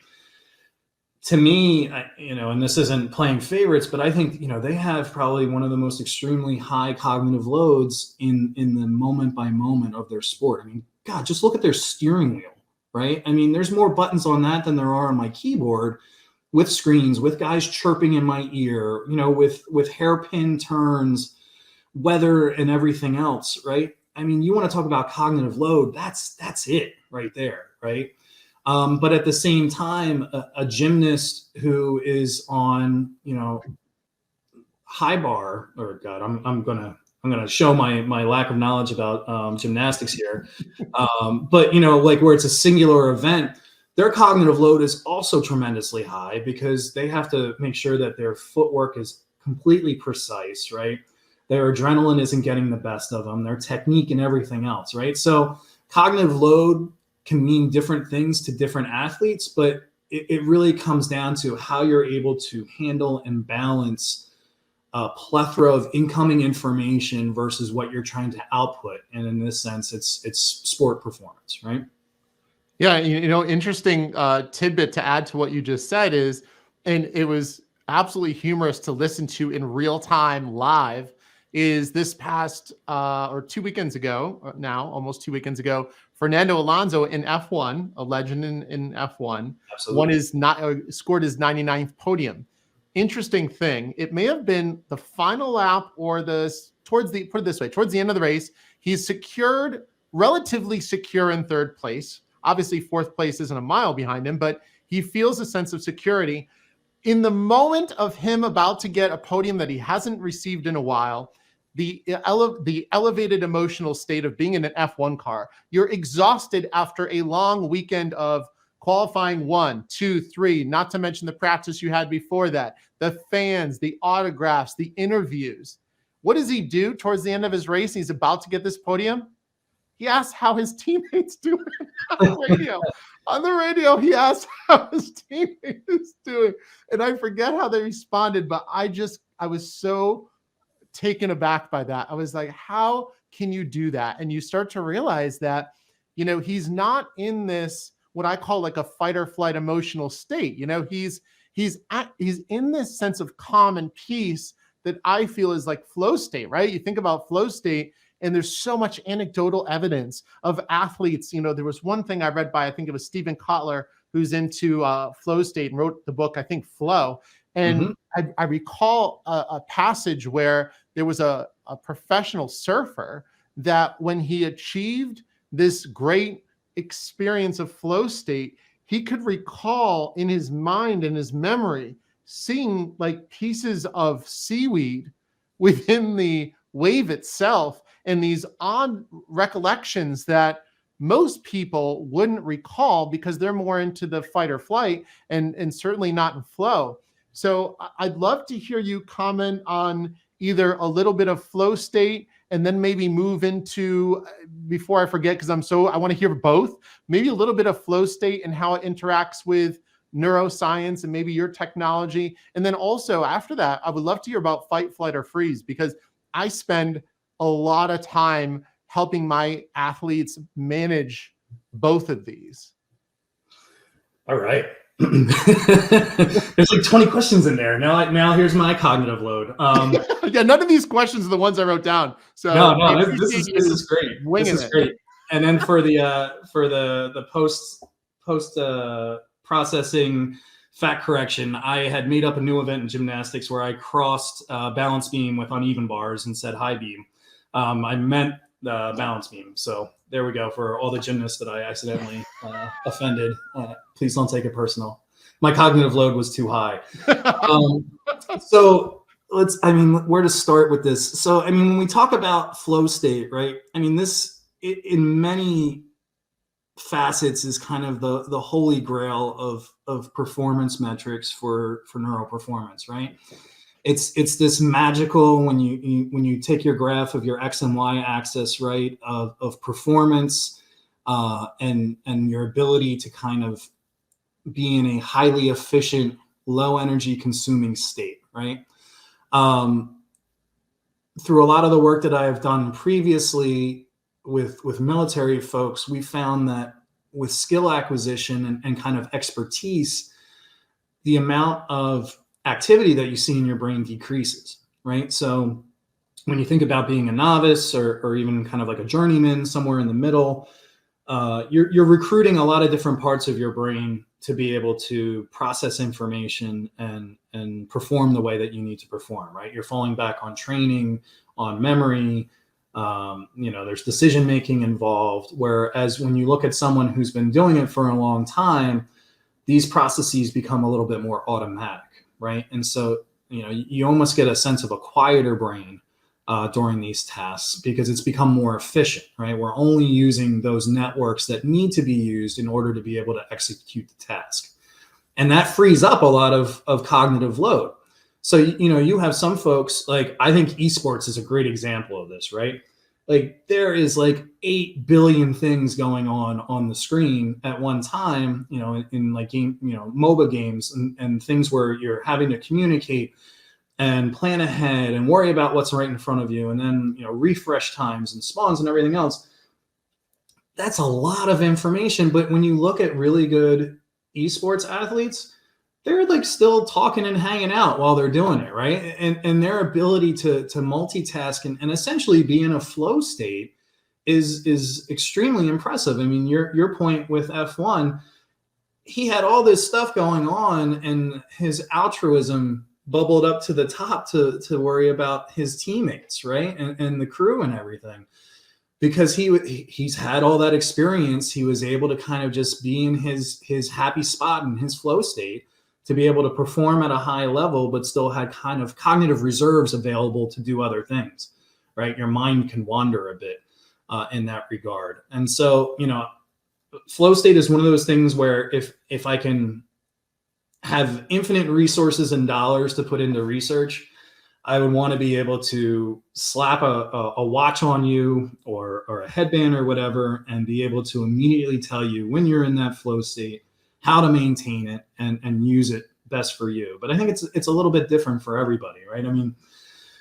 To me, you know, and this isn't playing favorites, but I think, you know, they have probably one of the most extremely high cognitive loads in the moment by moment of their sport. I mean, God, just look at their steering wheel, right? I mean, there's more buttons on that than there are on my keyboard, with screens, with guys chirping in my ear, you know, with hairpin turns, weather and everything else, right? I mean, you want to talk about cognitive load, that's it right there, right? But at the same time, a gymnast who is on, you know, high bar, or God, I'm gonna show my lack of knowledge about gymnastics here. But, you know, like where it's a singular event, their cognitive load is also tremendously high because they have to make sure that their footwork is completely precise, right? Their adrenaline isn't getting the best of them, their technique and everything else, right? So cognitive load can mean different things to different athletes, but it really comes down to how you're able to handle and balance a plethora of incoming information versus what you're trying to output. And in this sense, it's sport performance, right? Yeah, you know, interesting tidbit to add to what you just said is, and it was absolutely humorous to listen to in real time live, is this past or 2 weekends ago, now almost 2 weekends ago, Fernando Alonso in F1, a legend in F1, Absolutely. scored his 99th podium. Interesting thing, it may have been the final lap or put it this way, towards the end of the race, he's relatively secure in third place. Obviously, fourth place isn't a mile behind him, but he feels a sense of security. In the moment of him about to get a podium that he hasn't received in a while, the elevated emotional state of being in an F1 car, you're exhausted after a long weekend of qualifying 1, 2, 3, not to mention the practice you had before that, the fans, the autographs, the interviews. What does he do towards the end of his race? He's about to get this podium. He asks how his teammates doing on the radio. On the radio, he asked how his teammate is doing. And I forget how they responded, but I was so taken aback by that. I was like, how can you do that? And you start to realize that, he's not in this, what I call like a fight or flight emotional state. He's in this sense of calm and peace that I feel is like flow state, right? You think about flow state, and there's so much anecdotal evidence of athletes. There was one thing I read by, I think it was Stephen Kotler, who's into flow state and wrote the book, I think, Flow. And I recall a passage where there was a professional surfer that when he achieved this great experience of flow state, he could recall in his mind and his memory seeing like pieces of seaweed within the wave itself, and these odd recollections that most people wouldn't recall because they're more into the fight or flight and certainly not in flow. So I'd love to hear you comment on either a little bit of flow state and then maybe move into, before I forget, because I want to hear both, maybe a little bit of flow state and how it interacts with neuroscience and maybe your technology. And then also after that, I would love to hear about fight, flight, or freeze, because I spend a lot of time helping my athletes manage both of these. All right. There's like 20 questions in there. Now here's my cognitive load. Yeah, none of these questions are the ones I wrote down. So no, this is great. This is great. And then for the post processing fact correction, I had made up a new event in gymnastics where I crossed balance beam with uneven bars and said high beam. I meant the balance beam. So there we go for all the gymnasts that I accidentally offended. Please don't take it personal. My cognitive load was too high. So where to start with this? So, when we talk about flow state, right? This in many facets is kind of the holy grail of performance metrics for neuroperformance, right? It's this magical when you take your graph of your X and Y axis, right, of performance and your ability to kind of be in a highly efficient, low energy consuming state, right? Through a lot of the work that I have done previously with military folks, we found that with skill acquisition and kind of expertise, the amount of activity that you see in your brain decreases, right? So when you think about being a novice or even kind of like a journeyman, somewhere in the middle, you're recruiting a lot of different parts of your brain to be able to process information and perform the way that you need to perform, right? You're falling back on training, on memory, there's decision making involved. Whereas when you look at someone who's been doing it for a long time, these processes become a little bit more automatic, right? And so, you almost get a sense of a quieter brain during these tasks because it's become more efficient, right? We're only using those networks that need to be used in order to be able to execute the task. And that frees up a lot of cognitive load. So, you have some folks, like, I think esports is a great example of this, right? Like, there is like 8 billion things going on the screen at one time, in like game, MOBA games and things where you're having to communicate and plan ahead and worry about what's right in front of you. And then, refresh times and spawns and everything else. That's a lot of information. But when you look at really good esports athletes, they're like still talking and hanging out while they're doing it, right? And their ability to multitask and essentially be in a flow state is extremely impressive. I mean, your point with F1, he had all this stuff going on, and his altruism bubbled up to the top to worry about his teammates, right, and the crew and everything. Because he's had all that experience, he was able to kind of just be in his happy spot in his flow state to be able to perform at a high level, but still had kind of cognitive reserves available to do other things, right? Your mind can wander a bit in that regard. And so, flow state is one of those things where if I can have infinite resources and dollars to put into research, I would want to be able to slap a watch on you or a headband or whatever, and be able to immediately tell you when you're in that flow state, how to maintain it and use it best for you. But I think it's a little bit different for everybody, right? I mean,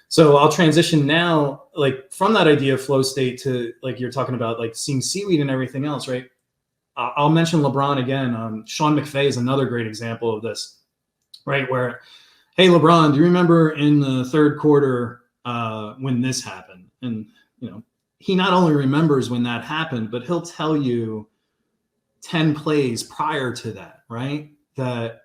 so I'll transition now, like from that idea of flow state to like you're talking about, like seeing seaweed and everything else, right? I'll mention LeBron again. Sean McVay is another great example of this, right? Where, hey, LeBron, do you remember in the third quarter when this happened? And, he not only remembers when that happened, but he'll tell you 10 plays prior to that, right? That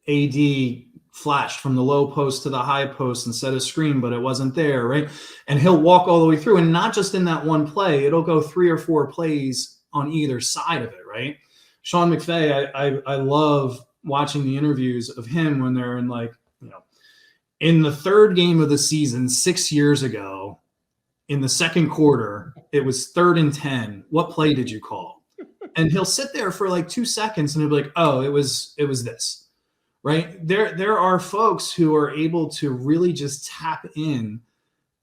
AD flashed from the low post to the high post and set a screen, but it wasn't there, right? And he'll walk all the way through, and not just in that one play, it'll go 3 or 4 plays on either side of it, right? Sean McVay, I love watching the interviews of him when they're in in the third game of the season 6 years ago, in the second quarter, it was 3rd and 10. What play did you call? And he'll sit there for like 2 seconds and he'll be like, oh, it was this, right? There are folks who are able to really just tap in.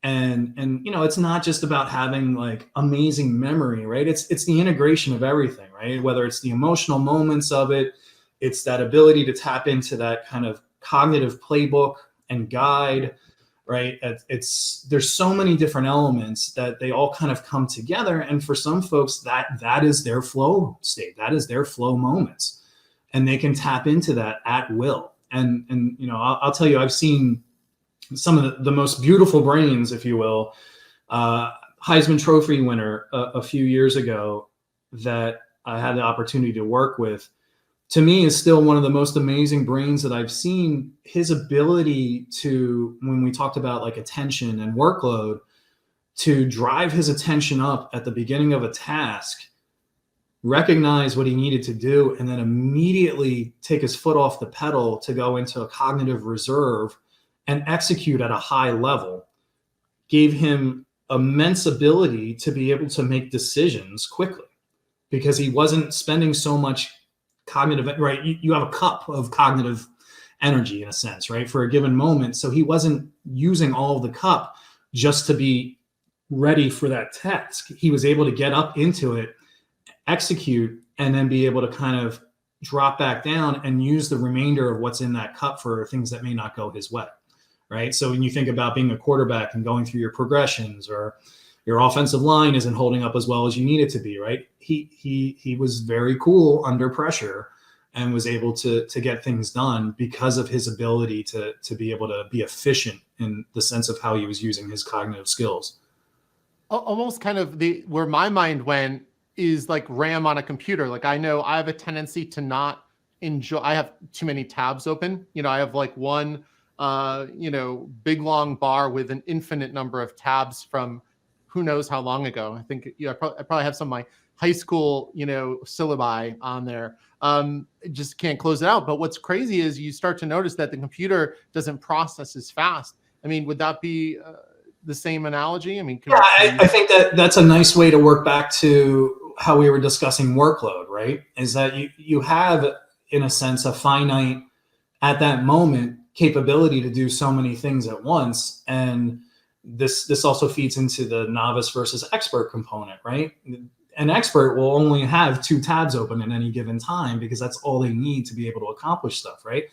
And it's not just about having like amazing memory, right? It's the integration of everything, right? Whether it's the emotional moments of it, it's that ability to tap into that kind of cognitive playbook and guide, right? There's so many different elements that they all kind of come together. And for some folks, that is their flow state, that is their flow moments, and they can tap into that at will. And I'll tell you, I've seen some of the most beautiful brains, if you will, Heisman Trophy winner a few years ago that I had the opportunity to work with, to me is still one of the most amazing brains that I've seen. His ability to, when we talked about like attention and workload, to drive his attention up at the beginning of a task, recognize what he needed to do, and then immediately take his foot off the pedal to go into a cognitive reserve and execute at a high level, gave him immense ability to be able to make decisions quickly, because he wasn't spending so much cognitive, right? You have a cup of cognitive energy in a sense, right? For a given moment. So he wasn't using all of the cup just to be ready for that task. He was able to get up into it, execute, and then be able to kind of drop back down and use the remainder of what's in that cup for things that may not go his way. Right. So when you think about being a quarterback and going through your progressions, or your offensive line isn't holding up as well as you need it to be, right? He was very cool under pressure and was able to get things done because of his ability to be able to be efficient in the sense of how he was using his cognitive skills. Almost kind of where my mind went is like RAM on a computer. Like I know I have a tendency to not enjoy, I have too many tabs open. I have like one big long bar with an infinite number of tabs from who knows how long ago. I think I probably have some of my high school syllabi on there. Just can't close it out. But what's crazy is you start to notice that the computer doesn't process as fast. I mean, would that be the same analogy? I mean, I think that's a nice way to work back to how we were discussing workload, right? Is that you have, in a sense, a finite at that moment capability to do so many things at once. And this also feeds into the novice versus expert component, right? An expert will only have 2 tabs open at any given time because that's all they need to be able to accomplish stuff, right?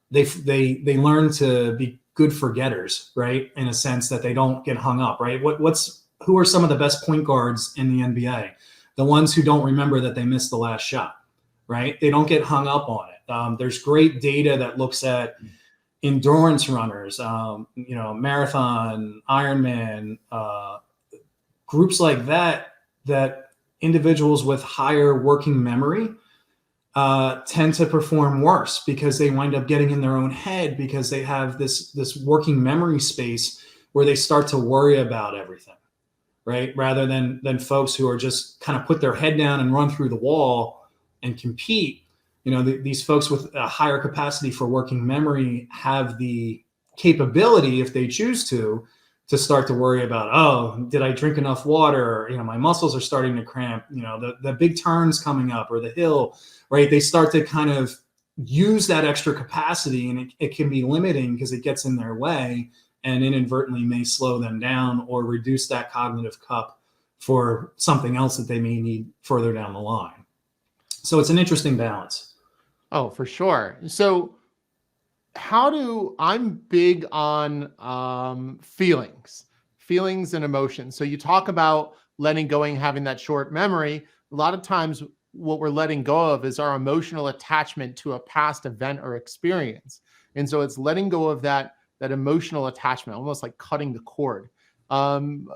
They learn to be good forgetters, right? In a sense that they don't get hung up, right? Who are some of the best point guards in the NBA? The ones who don't remember that they missed the last shot, right? They don't get hung up on it. There's great data that looks at endurance runners, marathon, Ironman, groups like that individuals with higher working memory tend to perform worse because they wind up getting in their own head because they have this working memory space where they start to worry about everything, right? Rather than folks who are just kind of put their head down and run through the wall and compete. These folks with a higher capacity for working memory have the capability, if they choose to start to worry about, oh, did I drink enough water? My muscles are starting to cramp, the big turns coming up or the hill, right? They start to kind of use that extra capacity, and it can be limiting because it gets in their way and inadvertently may slow them down or reduce that cognitive cup for something else that they may need further down the line. So it's an interesting balance. Oh, for sure. So I'm big on feelings and emotions. So you talk about letting go and having that short memory. A lot of times what we're letting go of is our emotional attachment to a past event or experience. And so it's letting go of that emotional attachment, almost like cutting the cord. And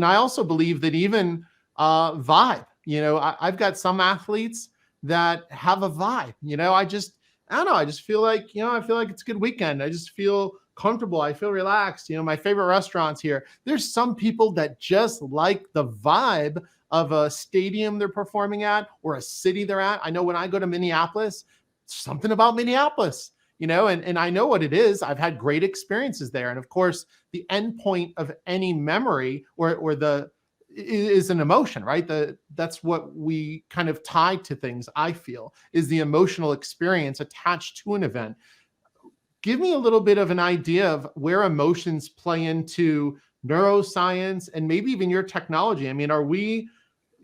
I also believe that even vibe, I've got some athletes that have a vibe, I don't know. I just feel like, I feel like it's a good weekend. I just feel comfortable. I feel relaxed. My favorite restaurants here. There's some people that just like the vibe of a stadium they're performing at or a city they're at. I know when I go to Minneapolis, something about Minneapolis, and I know what it is. I've had great experiences there. And of course, the end point of any memory or the is an emotion, right? That's what we kind of tie to things, I feel, is the emotional experience attached to an event. Give me a little bit of an idea of where emotions play into neuroscience and maybe even your technology. I mean, are we,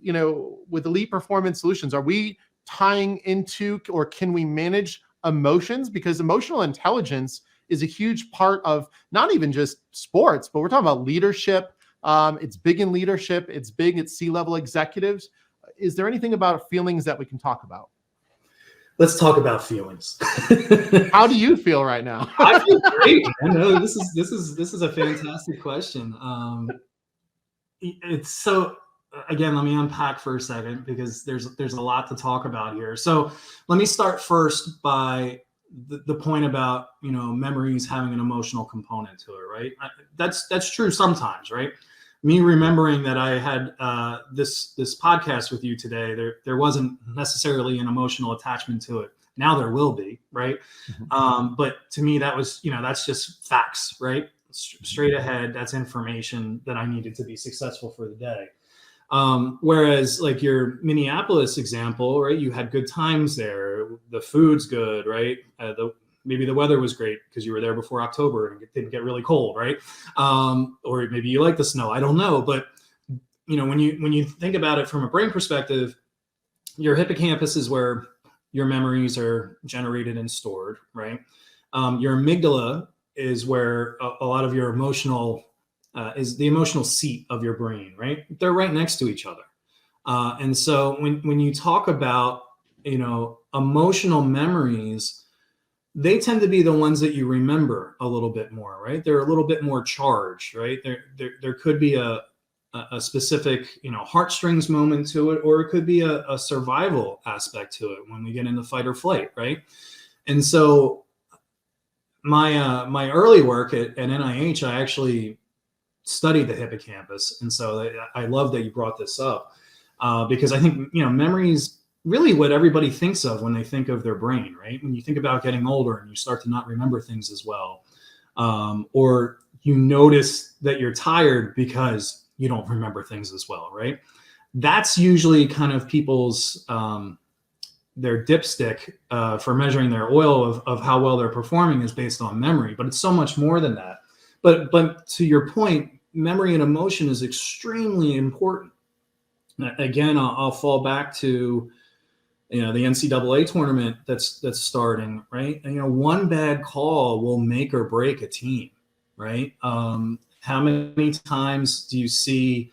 with Elite Performance Solutions, are we tying into, or can we manage emotions? Because emotional intelligence is a huge part of not even just sports, but we're talking about leadership. It's big in leadership. It's big at C-level executives. Is there anything about feelings that we can talk about? Let's talk about feelings. How do you feel right now? I feel great, man. No, this is a fantastic question. It's so, again, let me unpack for a second because there's a lot to talk about here. So let me start first by the point about, memories having an emotional component to it, right? That's true sometimes, right? Me remembering that I had this podcast with you today, there wasn't necessarily an emotional attachment to it. Now there will be, right? Mm-hmm. But to me, that was, that's just facts, right? Straight ahead, that's information that I needed to be successful for the day. Whereas like your Minneapolis example, right? You had good times there. The food's good, right? Maybe the weather was great because you were there before October and it didn't get really cold, right? Or maybe you like the snow. I don't know. But, when you think about it from a brain perspective, your hippocampus is where your memories are generated and stored, right? Your amygdala is where a lot of your is the emotional seat of your brain, right? They're right next to each other. And so when you talk about, emotional memories, they tend to be the ones that you remember a little bit more, right? They're a little bit more charged, right? There could be a specific, heartstrings moment to it, or it could be a survival aspect to it when we get into fight or flight, right? And so my early work at NIH, I actually studied the hippocampus. And so I love that you brought this up because I think, memory is really what everybody thinks of when they think of their brain, right? When you think about getting older and you start to not remember things as well, or you notice that you're tired because you don't remember things as well, right? That's usually kind of people's, their dipstick for measuring their oil of how well they're performing is based on memory, but it's so much more than that. But to your point, memory and emotion is extremely important. Again, I'll fall back to, the NCAA tournament that's starting, right? And, one bad call will make or break a team, right? How many times do you see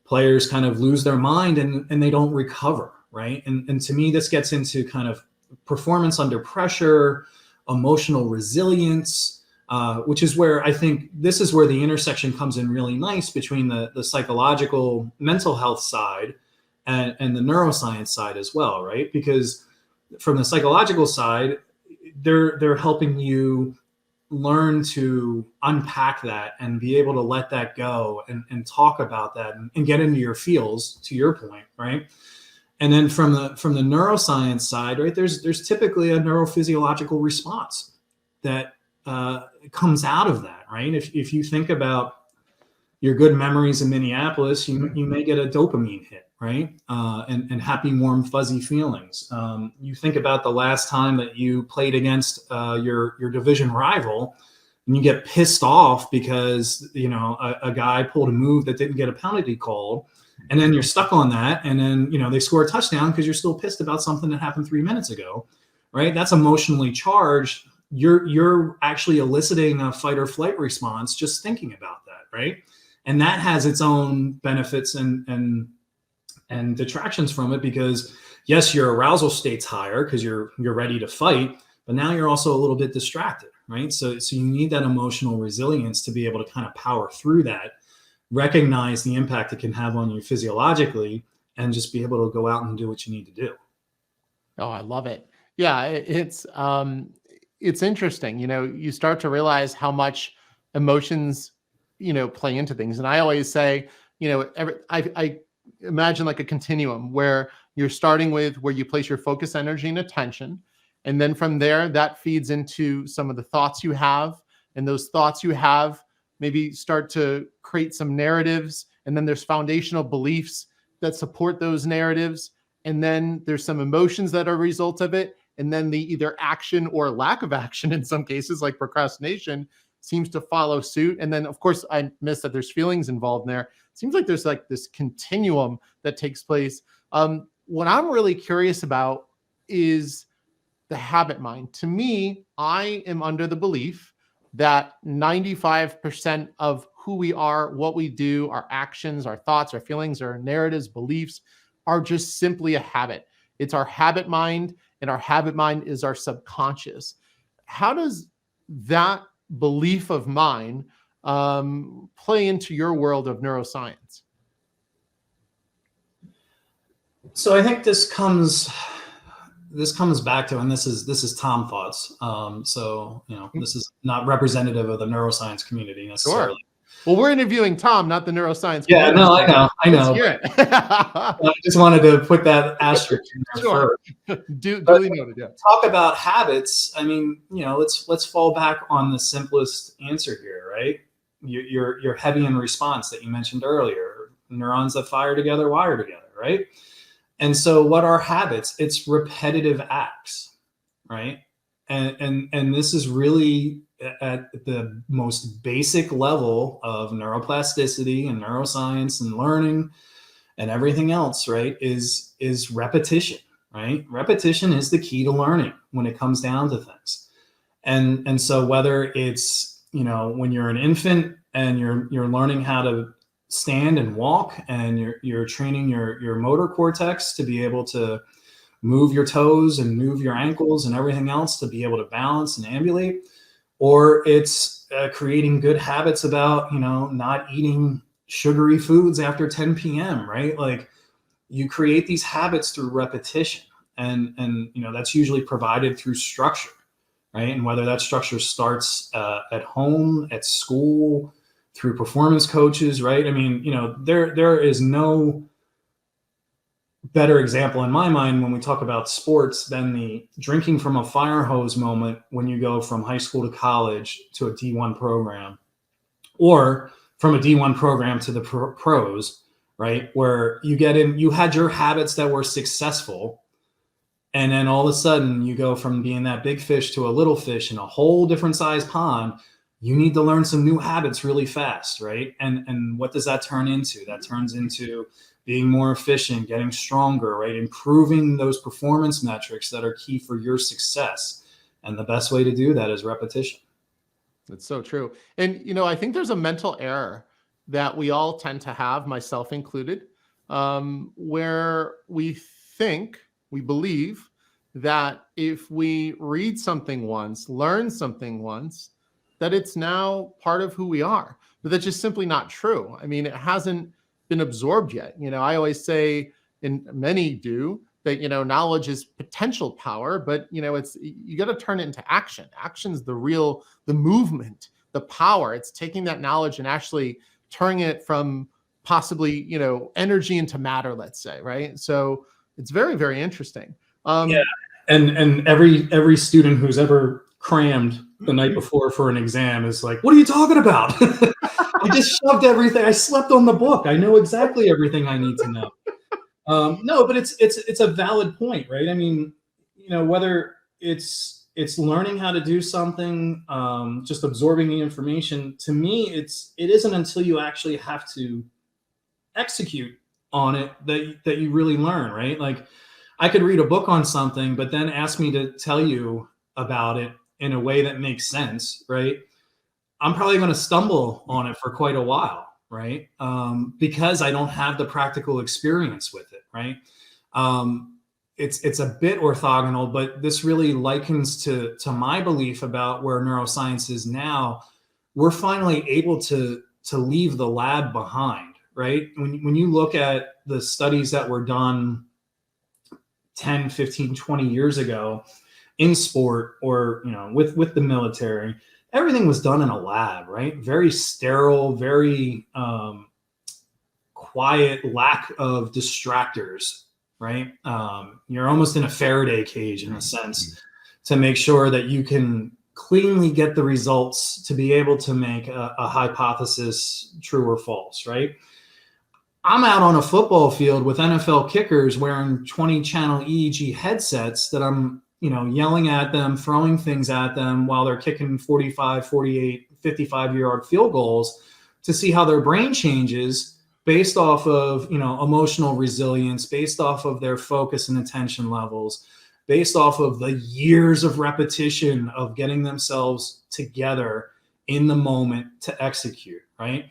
players kind of lose their mind and they don't recover, right? And to me, this gets into kind of performance under pressure, emotional resilience, which is where I think this is where the intersection comes in really nice between the psychological mental health side and the neuroscience side as well, right? Because from the psychological side, they're helping you learn to unpack that and be able to let that go and talk about that and get into your feels, to your point, right? And then from the neuroscience side, right, there's typically a neurophysiological response that comes out of that, right? If you think about your good memories in Minneapolis, you may get a dopamine hit, right? And happy, warm, fuzzy feelings. You think about the last time that you played against your division rival, and you get pissed off because a guy pulled a move that didn't get a penalty called, and then you're stuck on that, and then they score a touchdown because you're still pissed about something that happened 3 minutes ago, right? That's emotionally charged. You're actually eliciting a fight or flight response just thinking about that, right? And that has its own benefits and detractions from it, because yes, your arousal state's higher because you're ready to fight, but now you're also a little bit distracted, right? So you need that emotional resilience to be able to kind of power through that, recognize the impact it can have on you physiologically, and just be able to go out and do what you need to do. Oh, I love it. Yeah, it's interesting. You start to realize how much emotions play into things. And I always say, I imagine like a continuum where you're starting with where you place your focus, energy, and attention. And then from there, that feeds into some of the thoughts you have. And those thoughts you have maybe start to create some narratives. And then there's foundational beliefs that support those narratives. And then there's some emotions that are a result of it. And then the either action or lack of action in some cases, like procrastination, seems to follow suit. And then, of course, I miss that there's feelings involved in there. It seems like there's like this continuum that takes place. What I'm really curious about is the habit mind. To me, I am under the belief that 95% of who we are, what we do, our actions, our thoughts, our feelings, our narratives, beliefs are just simply a habit. It's our habit mind, and our habit mind is our subconscious. How does that belief of mine play into your world of neuroscience? So I think this comes back to, and this is Tom thoughts. So this is not representative of the neuroscience community necessarily. Sure. Well, we're interviewing Tom, not the neuroscience community. Yeah, no, I know. Let's hear it. I just wanted to put that asterisk in there sure. first. Duly noted. Yeah. Talk about habits. I mean, let's fall back on the simplest answer here, right? You're heavy in response that you mentioned earlier. Neurons that fire together wire together, right? And so what are habits? It's repetitive acts, right? And this is really at the most basic level of neuroplasticity and neuroscience and learning and everything else, right? Is repetition, right? Repetition is the key to learning when it comes down to things. And so whether it's, when you're an infant and you're learning how to stand and walk, and you're training your motor cortex to be able to move your toes and move your ankles and everything else to be able to balance and ambulate, or it's creating good habits about, not eating sugary foods after 10 p.m., right? Like, you create these habits through repetition, and that's usually provided through structure, right? And whether that structure starts at home, at school, through performance coaches, right? I mean, there is no better example in my mind when we talk about sports than the drinking from a fire hose moment when you go from high school to college to a D1 program, or from a D1 program to the pros, right? Where you get in, you had your habits that were successful, and then all of a sudden you go from being that big fish to a little fish in a whole different size pond. You need to learn some new habits really fast, right? And what does that turn into? That turns into being more efficient, getting stronger, right? Improving those performance metrics that are key for your success. And the best way to do that is repetition. That's so true. And, I think there's a mental error that we all tend to have, myself included, where we believe that if we read something once, learn something once, that it's now part of who we are. But that's just simply not true. I mean, it hasn't been absorbed yet. I always say, and many do, that knowledge is potential power, but it's, you got to turn it into action. Action's the movement, the power. It's taking that knowledge and actually turning it from possibly energy into matter, let's say, right? So it's very, very interesting. Yeah, and every student who's ever crammed the night before for an exam is like, what are you talking about? I just shoved everything. I slept on the book. I know exactly everything I need to know. No, but it's a valid point, right? I mean, whether it's learning how to do something, just absorbing the information. To me, it isn't until you actually have to execute on it that you really learn, right? Like, I could read a book on something, but then ask me to tell you about it in a way that makes sense, right? I'm probably going to stumble on it for quite a while, right? Because I don't have the practical experience with it, right? It's a bit orthogonal, but this really likens to my belief about where neuroscience is now. We're finally able to leave the lab behind, right? When you look at the studies that were done 10, 15, 20 years ago in sport or, with the military, everything was done in a lab, right? Very sterile, very quiet, lack of distractors, right? You're almost in a Faraday cage in a sense to make sure that you can cleanly get the results to be able to make a hypothesis true or false, right? I'm out on a football field with NFL kickers wearing 20-channel EEG headsets that I'm, yelling at them, throwing things at them while they're kicking 45, 48, 55-yard field goals to see how their brain changes based off of, emotional resilience, based off of their focus and attention levels, based off of the years of repetition of getting themselves together in the moment to execute, right?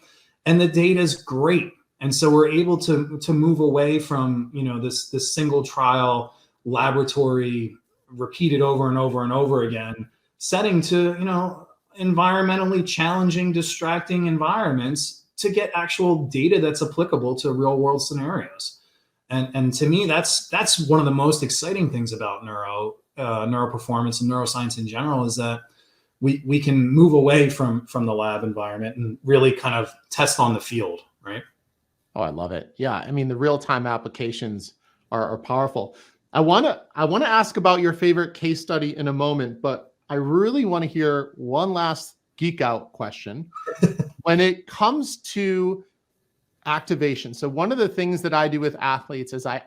And the data is great. And so we're able to move away from, this single trial laboratory repeated over and over and over again setting to, environmentally challenging, distracting environments to get actual data that's applicable to real world scenarios. And to me, that's one of the most exciting things about neuroperformance and neuroscience in general, is that we can move away from the lab environment and really kind of test on the field, right? Oh, I love it. Yeah. I mean, the real-time applications are powerful. I want to ask about your favorite case study in a moment, but I really want to hear one last geek out question. When it comes to activation. So one of the things that I do with athletes is I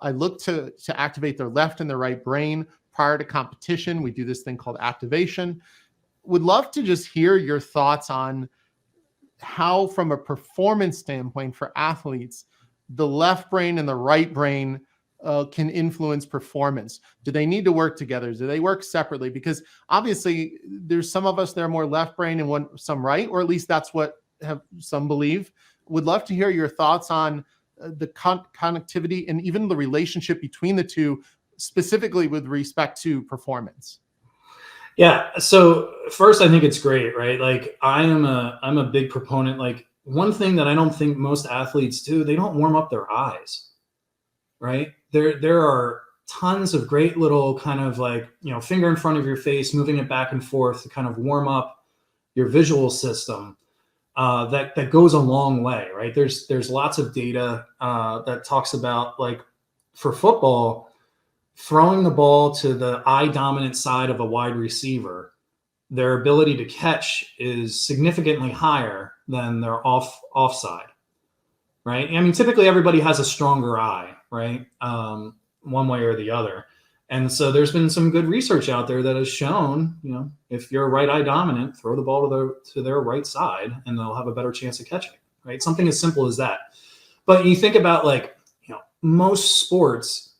look to activate their left and their right brain prior to competition. We do this thing called activation. Would love to just hear your thoughts on how, from a performance standpoint for athletes, the left brain and the right brain can influence performance. Do they need to work together? Do they work separately? Because obviously there's some of us that are more left brain and some right, or at least that's what some believe. Would love to hear your thoughts on the connectivity and even the relationship between the two, specifically with respect to performance. Yeah. So first, I think it's great, right? Like, I'm a big proponent. Like, one thing that I don't think most athletes do, they don't warm up their eyes, right? There are tons of great little kind of like, finger in front of your face, moving it back and forth to kind of warm up your visual system. That goes a long way, right? There's lots of data that talks about, like, for football, throwing the ball to the eye dominant side of a wide receiver, their ability to catch is significantly higher than their offside, right? I mean, typically everybody has a stronger eye, right? One way or the other. And so there's been some good research out there that has shown, if you're right eye dominant, throw the ball to their right side and they'll have a better chance of catching, right? Something as simple as that. But you think about, like, most sports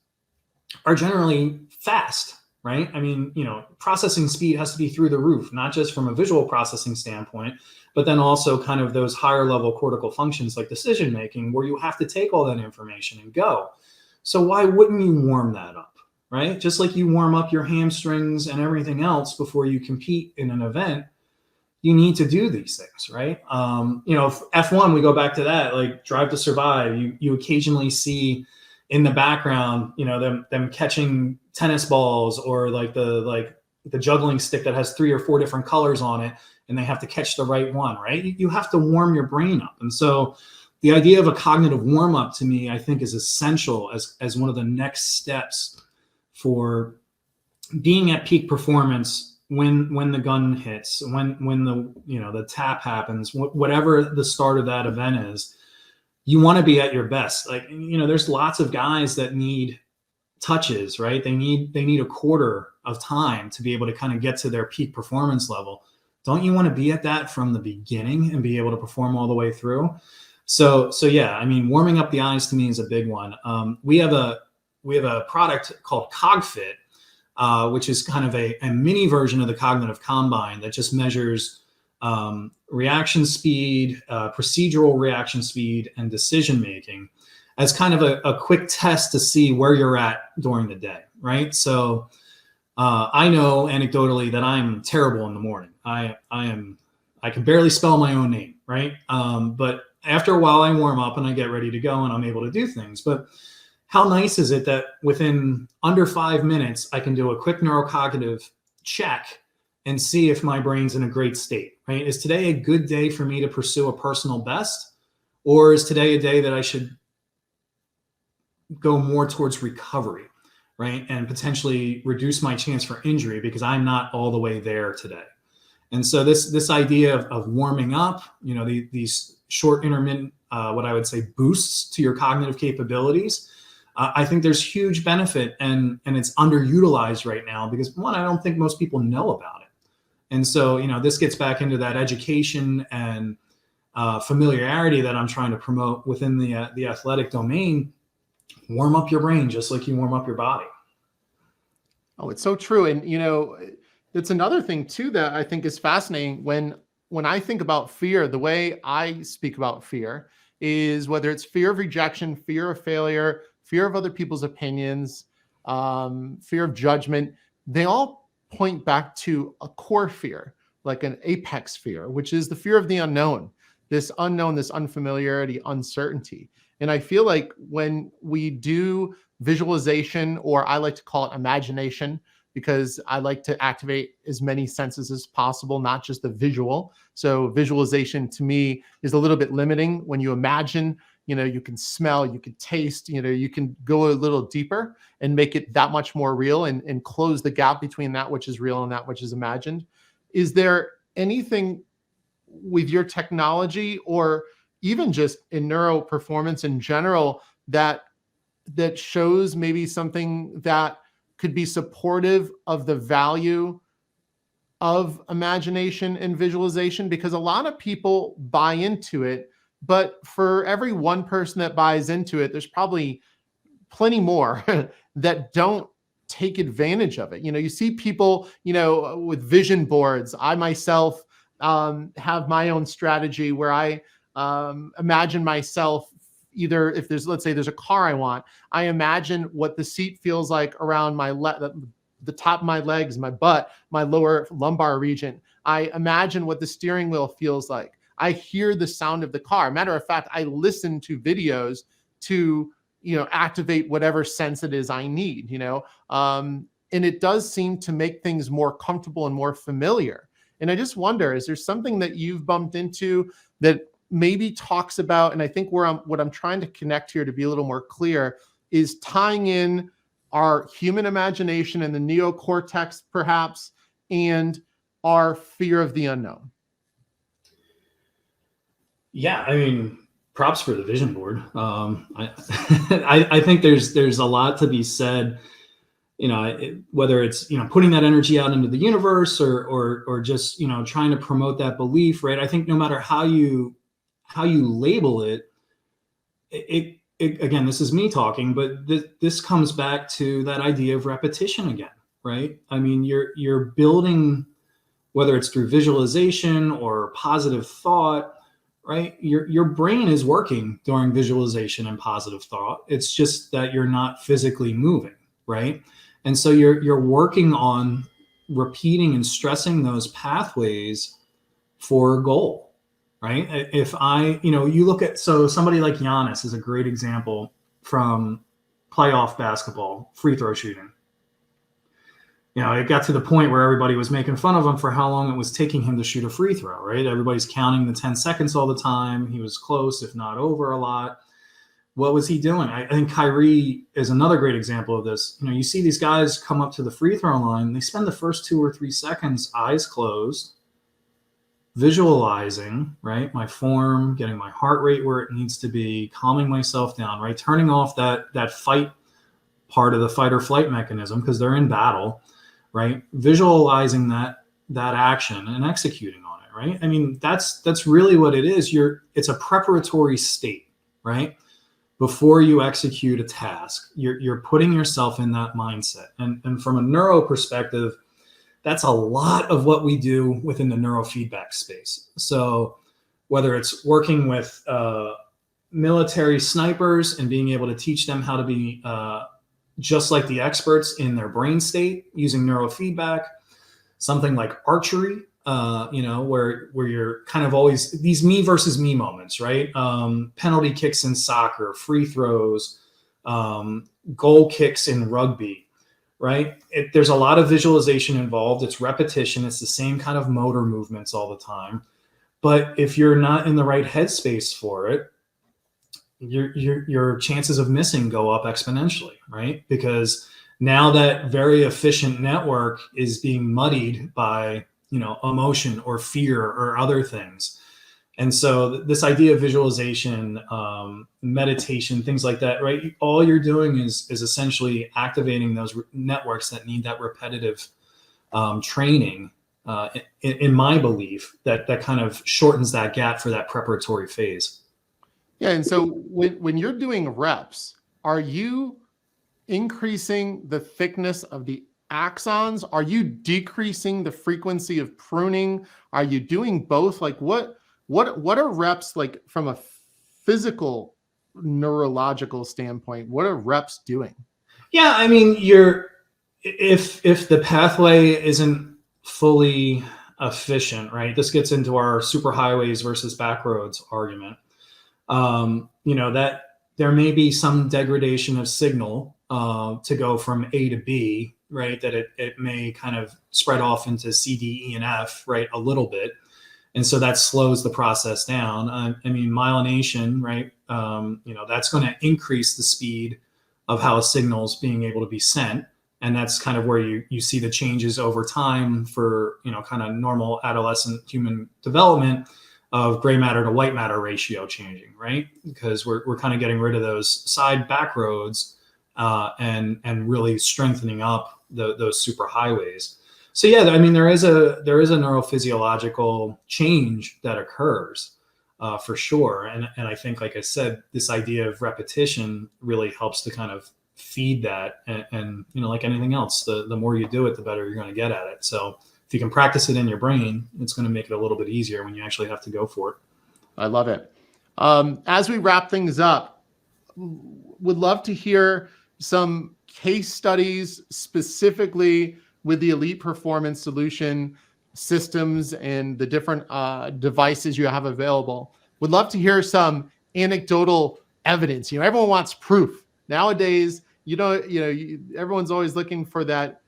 are generally fast, right? I mean, processing speed has to be through the roof, not just from a visual processing standpoint, but then also kind of those higher level cortical functions like decision-making, where you have to take all that information and go. So why wouldn't you warm that up, right? Just like you warm up your hamstrings and everything else before you compete in an event, you need to do these things, right? F1, we go back to that, like Drive to Survive. You occasionally see in the background, them catching tennis balls, or like the juggling stick that has 3 or 4 different colors on it, and they have to catch the right one, right? You have to warm your brain up. And so the idea of a cognitive warm up, to me, I think is essential as one of the next steps for being at peak performance when the gun hits, when the tap happens, whatever the start of that event is. You want to be at your best. Like, there's lots of guys that need touches, right? They need a quarter of time to be able to kind of get to their peak performance level. Don't you want to be at that from the beginning and be able to perform all the way through? So yeah, I mean, warming up the eyes to me is a big one. We have a product called CogFit, which is kind of a mini version of the Cognitive Combine that just measures reaction speed, procedural reaction speed, and decision making as kind of a quick test to see where you're at during the day, right? So I know anecdotally that I'm terrible in the morning. I can barely spell my own name, right? But after a while, I warm up and I get ready to go, and I'm able to do things. But how nice is it that within under 5 minutes, I can do a quick neurocognitive check and see if my brain's in a great state, right? Is today a good day for me to pursue a personal best? Or is today a day that I should go more towards recovery, right? And potentially reduce my chance for injury because I'm not all the way there today. And so this idea of warming up, these short intermittent, what I would say, boosts to your cognitive capabilities, I think there's huge benefit, and it's underutilized right now because, one, I don't think most people know about it. And so, this gets back into that education and familiarity that I'm trying to promote within the athletic domain. Warm up your brain just like you warm up your body. Oh, it's so true. And, it's another thing too that I think is fascinating. When I think about fear, the way I speak about fear is whether it's fear of rejection, fear of failure, fear of other people's opinions, fear of judgment, they all point back to a core fear, like an apex fear, which is the fear of the unknown, this unknown, this unfamiliarity, uncertainty. And I feel like when we do visualization, or I like to call it imagination, because I like to activate as many senses as possible, not just the visual. So visualization to me is a little bit limiting. When you imagine, you can smell, you can taste, you can go a little deeper and make it that much more real, and close the gap between that which is real and that which is imagined. Is there anything with your technology, or even just in neuroperformance in general, that shows maybe something that could be supportive of the value of imagination and visualization? Because a lot of people buy into it, but for every one person that buys into it, there's probably plenty more that don't take advantage of it. You see people, with vision boards. I myself have my own strategy where I imagine myself, either if let's say there's a car I want, I imagine what the seat feels like around the top of my legs, my butt, my lower lumbar region. I imagine what the steering wheel feels like. I hear the sound of the car. Matter of fact, I listen to videos to, activate whatever sense it is I need, and it does seem to make things more comfortable and more familiar. And I just wonder, is there something that you've bumped into that maybe talks about, and I think what I'm trying to connect here to be a little more clear, is tying in our human imagination and the neocortex perhaps, and our fear of the unknown? Yeah, I mean, props for the vision board. I think there's a lot to be said, whether it's, putting that energy out into the universe, or just, trying to promote that belief, right? I think no matter how you label it, again, this is me talking, but this comes back to that idea of repetition again, right? I mean, you're building, whether it's through visualization or positive thought, right? Your brain is working during visualization and positive thought. It's just that you're not physically moving, right? And so you're working on repeating and stressing those pathways for a goal, right? If you look at, so somebody like Giannis is a great example from playoff basketball, free throw shooting. It got to the point where everybody was making fun of him for how long it was taking him to shoot a free throw, right? Everybody's counting the 10 seconds all the time. He was close, if not over a lot. What was he doing? I think Kyrie is another great example of this. You see these guys come up to the free throw line. They spend the first 2 or 3 seconds eyes closed, visualizing, right? My form, getting my heart rate where it needs to be, calming myself down, right? Turning off that fight part of the fight or flight mechanism because they're in battle, right? Visualizing that action and executing on it, right? I mean, that's really what it is. It's a preparatory state, right? Before you execute a task, you're putting yourself in that mindset. And from a neuro perspective, that's a lot of what we do within the neurofeedback space. So whether it's working with military snipers and being able to teach them how to be just like the experts in their brain state using neurofeedback, something like archery, where you're kind of always these me versus me moments, right? Penalty kicks in soccer, free throws, goal kicks in rugby, right? There's a lot of visualization involved. It's repetition. It's the same kind of motor movements all the time. But if you're not in the right headspace for it, your chances of missing go up exponentially, right? Because now that very efficient network is being muddied by, emotion or fear or other things. And so this idea of visualization, meditation, things like that, right? All you're doing is essentially activating those networks that need that repetitive training. In my belief, that kind of shortens that gap for that preparatory phase. Yeah, and so when you're doing reps, are you increasing the thickness of the axons? Are you decreasing the frequency of pruning? Are you doing both? Like what are reps like from a physical neurological standpoint? What are reps doing? Yeah, I mean, if the pathway isn't fully efficient, right? This gets into our superhighways versus back roads argument. That there may be some degradation of signal to go from A to B, right? That it may kind of spread off into C, D, E, and F, right? A little bit. And so that slows the process down. I mean, myelination, right? That's going to increase the speed of how a signal is being able to be sent. And that's kind of where you see the changes over time for, kind of normal adolescent human development of gray matter to white matter ratio changing, right? Because we're kind of getting rid of those side back roads and really strengthening up those super highways. So yeah, I mean, there is a neurophysiological change that occurs for sure. And I think, like I said, this idea of repetition really helps to kind of feed that. And like anything else, the more you do it, the better you're going to get at it. So if you can practice it in your brain, it's going to make it a little bit easier when you actually have to go for it. I love it. As we wrap things up, would love to hear some case studies specifically with the Elite Performance Solution systems and the different devices you have available. Would love to hear some anecdotal evidence. Everyone wants proof nowadays. Everyone's always looking for that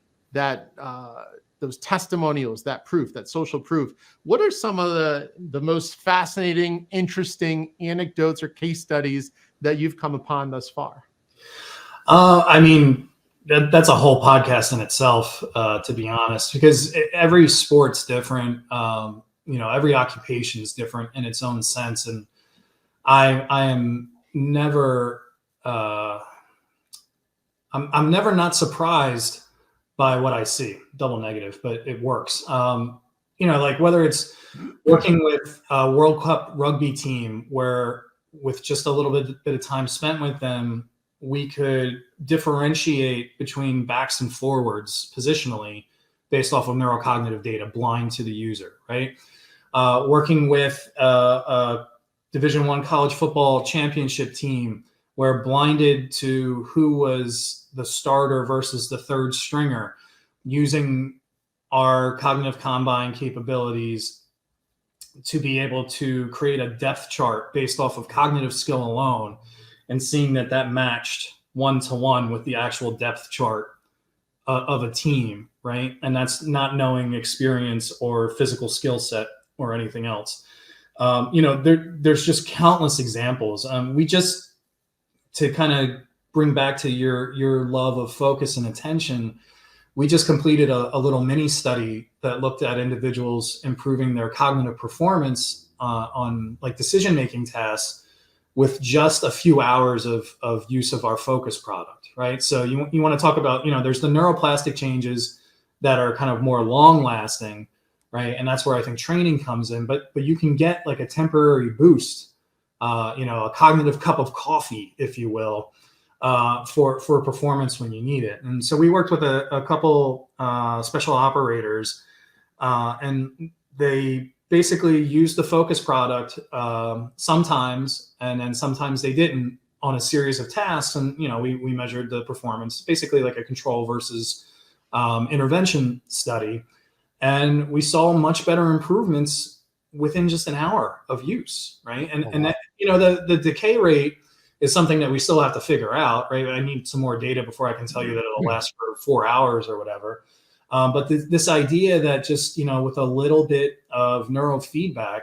those testimonials, that proof, that social proof. What are some of the most fascinating, interesting anecdotes or case studies that you've come upon thus far? I mean, that's a whole podcast in itself, to be honest, because every sport's different. Every occupation is different in its own sense. And I am never, I'm never not surprised by what I see. Double negative, but it works. Like whether it's working with a World Cup rugby team where with just a little bit of time spent with them, we could differentiate between backs and forwards positionally based off of neurocognitive data blind to the user, right? Working with a Division I college football championship team we're blinded to who was the starter versus the third stringer, using our cognitive combine capabilities to be able to create a depth chart based off of cognitive skill alone, and seeing that that matched 1-to-1 with the actual depth chart of a team, right? And that's not knowing experience or physical skill set or anything else. There's just countless examples. We just, to kind of bring back to your love of focus and attention, we just completed a little mini study that looked at individuals improving their cognitive performance on like decision-making tasks with just a few hours of use of our focus product, right? So you want to talk about, there's the neuroplastic changes that are kind of more long lasting, right? And that's where I think training comes in, but you can get like a temporary boost, a cognitive cup of coffee, if you will, for performance when you need it. And so we worked with a couple special operators, and they basically used the focus product sometimes, and then sometimes they didn't, on a series of tasks. And we measured the performance, basically like a control versus intervention study, and we saw much better improvements within just an hour of use, right? And that, the decay rate is something that we still have to figure out, right? I need some more data before I can tell you that it'll last for 4 hours or whatever. But this idea that just, with a little bit of neurofeedback,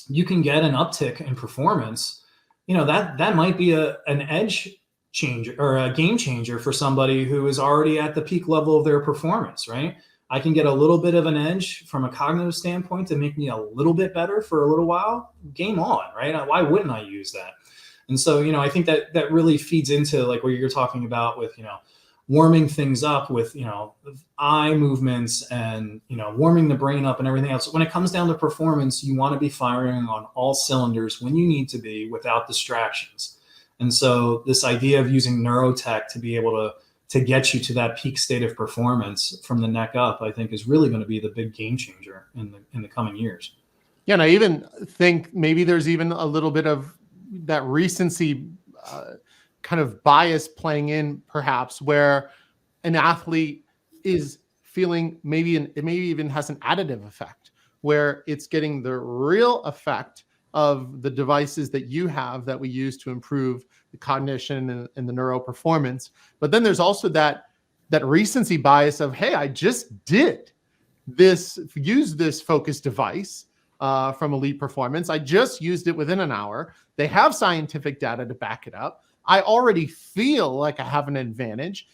you can get an uptick in performance, that might be an edge changer or a game changer for somebody who is already at the peak level of their performance, right? I can get a little bit of an edge from a cognitive standpoint to make me a little bit better for a little while. Game on, right? Why wouldn't I use that? And so, I think that really feeds into like what you're talking about with, warming things up with, eye movements and, warming the brain up and everything else. When it comes down to performance, you want to be firing on all cylinders when you need to be without distractions. And so this idea of using neurotech to be able to get you to that peak state of performance from the neck up, I think is really going to be the big game changer in the coming years. Yeah. And I even think maybe there's even a little bit of that recency kind of bias playing in, perhaps, where an athlete is feeling it maybe even has an additive effect, where it's getting the real effect of the devices that you have that we use to improve the cognition and the neuroperformance. But then there's also that recency bias of, hey, I just use this focus device from Elite Performance. I just used it within an hour. They have scientific data to back it up. I already feel like I have an advantage.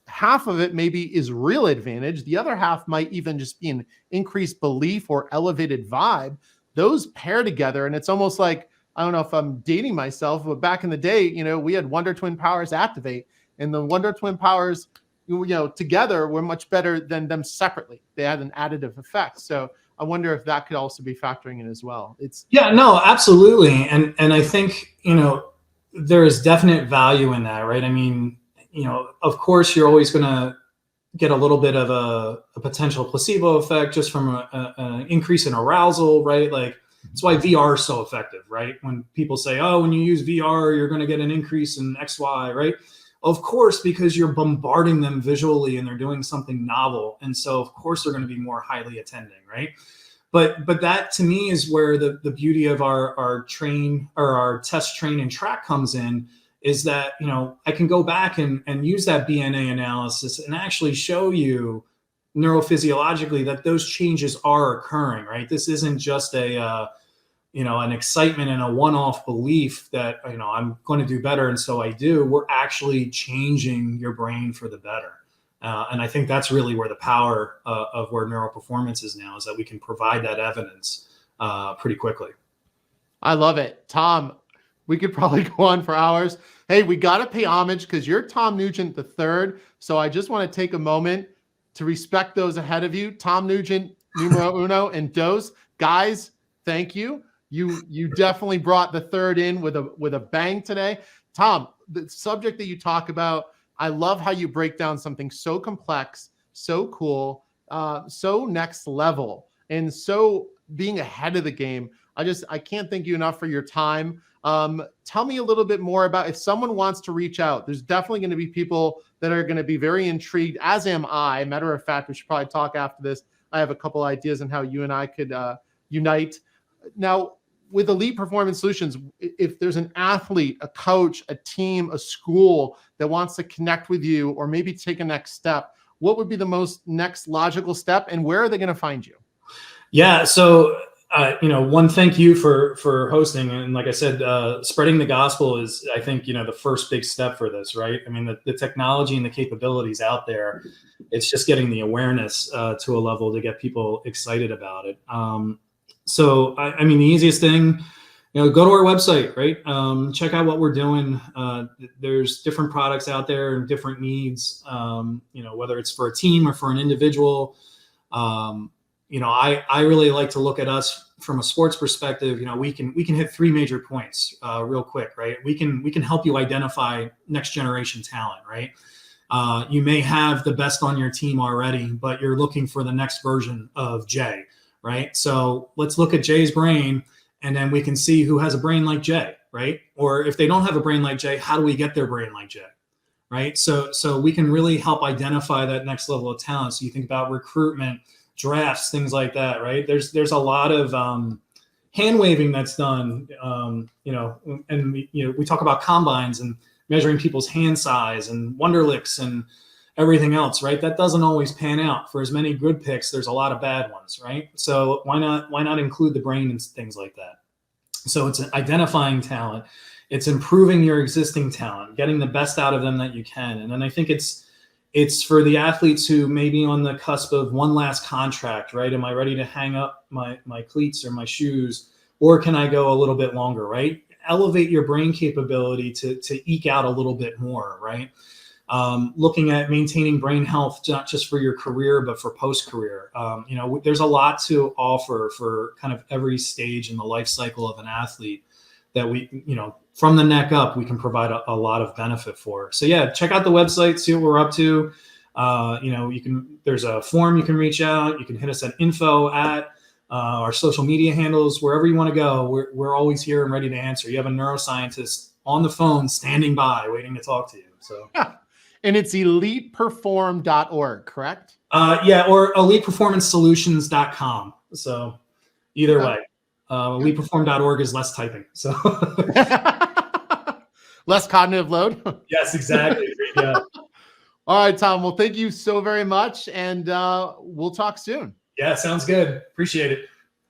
Half of it maybe is real advantage. The other half might even just be an increased belief or elevated vibe. Those pair together, and it's almost like, I don't know if I'm dating myself, but back in the day, we had Wonder Twin powers activate, and the Wonder Twin powers, together were much better than them separately. They had an additive effect. So I wonder if that could also be factoring in as well. Yeah, no, absolutely. And I think, there is definite value in that, right? I mean, of course, you're always going to get a little bit of a potential placebo effect just from an increase in arousal, right? Like, that's why VR is so effective, right? When people say, oh, when you use VR, you're going to get an increase in XY, right? Of course, because you're bombarding them visually and they're doing something novel. And so, of course, they're going to be more highly attending, right? But that to me is where the beauty of our train or our test, train, and track comes in, is that, I can go back and use that BNA analysis and actually show you neurophysiologically that those changes are occurring, right? This isn't just an excitement and a one-off belief that, I'm going to do better, and so I do. We're actually changing your brain for the better. And I think that's really where the power of where neuroperformance is now, is that we can provide that evidence pretty quickly. I love it. Tom, we could probably go on for hours. Hey, we got to pay homage because you're Tom Nugent the third. So I just want to take a moment to respect those ahead of you. Tom Nugent, numero uno, and dos. Guys, thank you. You definitely brought the third in with a bang today. Tom, the subject that you talk about, I love how you break down something so complex, so cool, so next level, and so being ahead of the game. I can't thank you enough for your time. Tell me a little bit more about if someone wants to reach out. There's definitely going to be people that are going to be very intrigued, as am I. Matter of fact, we should probably talk after this. I have a couple ideas on how you and I could unite. Now, with Elite Performance Solutions, if there's an athlete, a coach, a team, a school that wants to connect with you or maybe take a next step, what would be the next logical step, and where are they going to find you? Yeah. So, one, thank you for hosting. And like I said, spreading the gospel is, I think, the first big step for this, right? I mean, the technology and the capabilities out there, it's just getting the awareness to a level to get people excited about it. So, I mean, the easiest thing, go to our website, right? Check out what we're doing. There's different products out there and different needs, whether it's for a team or for an individual. I really like to look at us from a sports perspective. We can hit three major points real quick, right? We can help you identify next generation talent, right? You may have the best on your team already, but you're looking for the next version of Jay, right? So let's look at Jay's brain, and then we can see who has a brain like Jay, right? Or if they don't have a brain like Jay, how do we get their brain like Jay, right? So we can really help identify that next level of talent. So you think about recruitment, drafts, things like that, right? There's a lot of hand waving that's done, and we talk about combines and measuring people's hand size and Wonderlicks and everything else, right? That doesn't always pan out. For as many good picks, there's a lot of bad ones, right? So why not include the brain and things like that? So it's identifying talent, it's improving your existing talent, getting the best out of them that you can. And then I think it's for the athletes who may be on the cusp of one last contract, right? Am I ready to hang up my cleats or my shoes, or can I go a little bit longer, right? Elevate your brain capability to eke out a little bit more, right? Looking at maintaining brain health, not just for your career, but for post-career. There's a lot to offer for kind of every stage in the life cycle of an athlete that we, from the neck up, we can provide a lot of benefit for. So yeah, check out the website, see what we're up to. There's a form you can reach out. You can hit us at info at our social media handles, wherever you want to go. We're always here and ready to answer. You have a neuroscientist on the phone standing by waiting to talk to you. So. And it's eliteperform.org, correct? Or eliteperformancesolutions.com. So either way, eliteperform.org is less typing. So less cognitive load. Yes, exactly. Yeah. All right, Tom. Well, thank you so very much. And we'll talk soon. Yeah, sounds good. Appreciate it.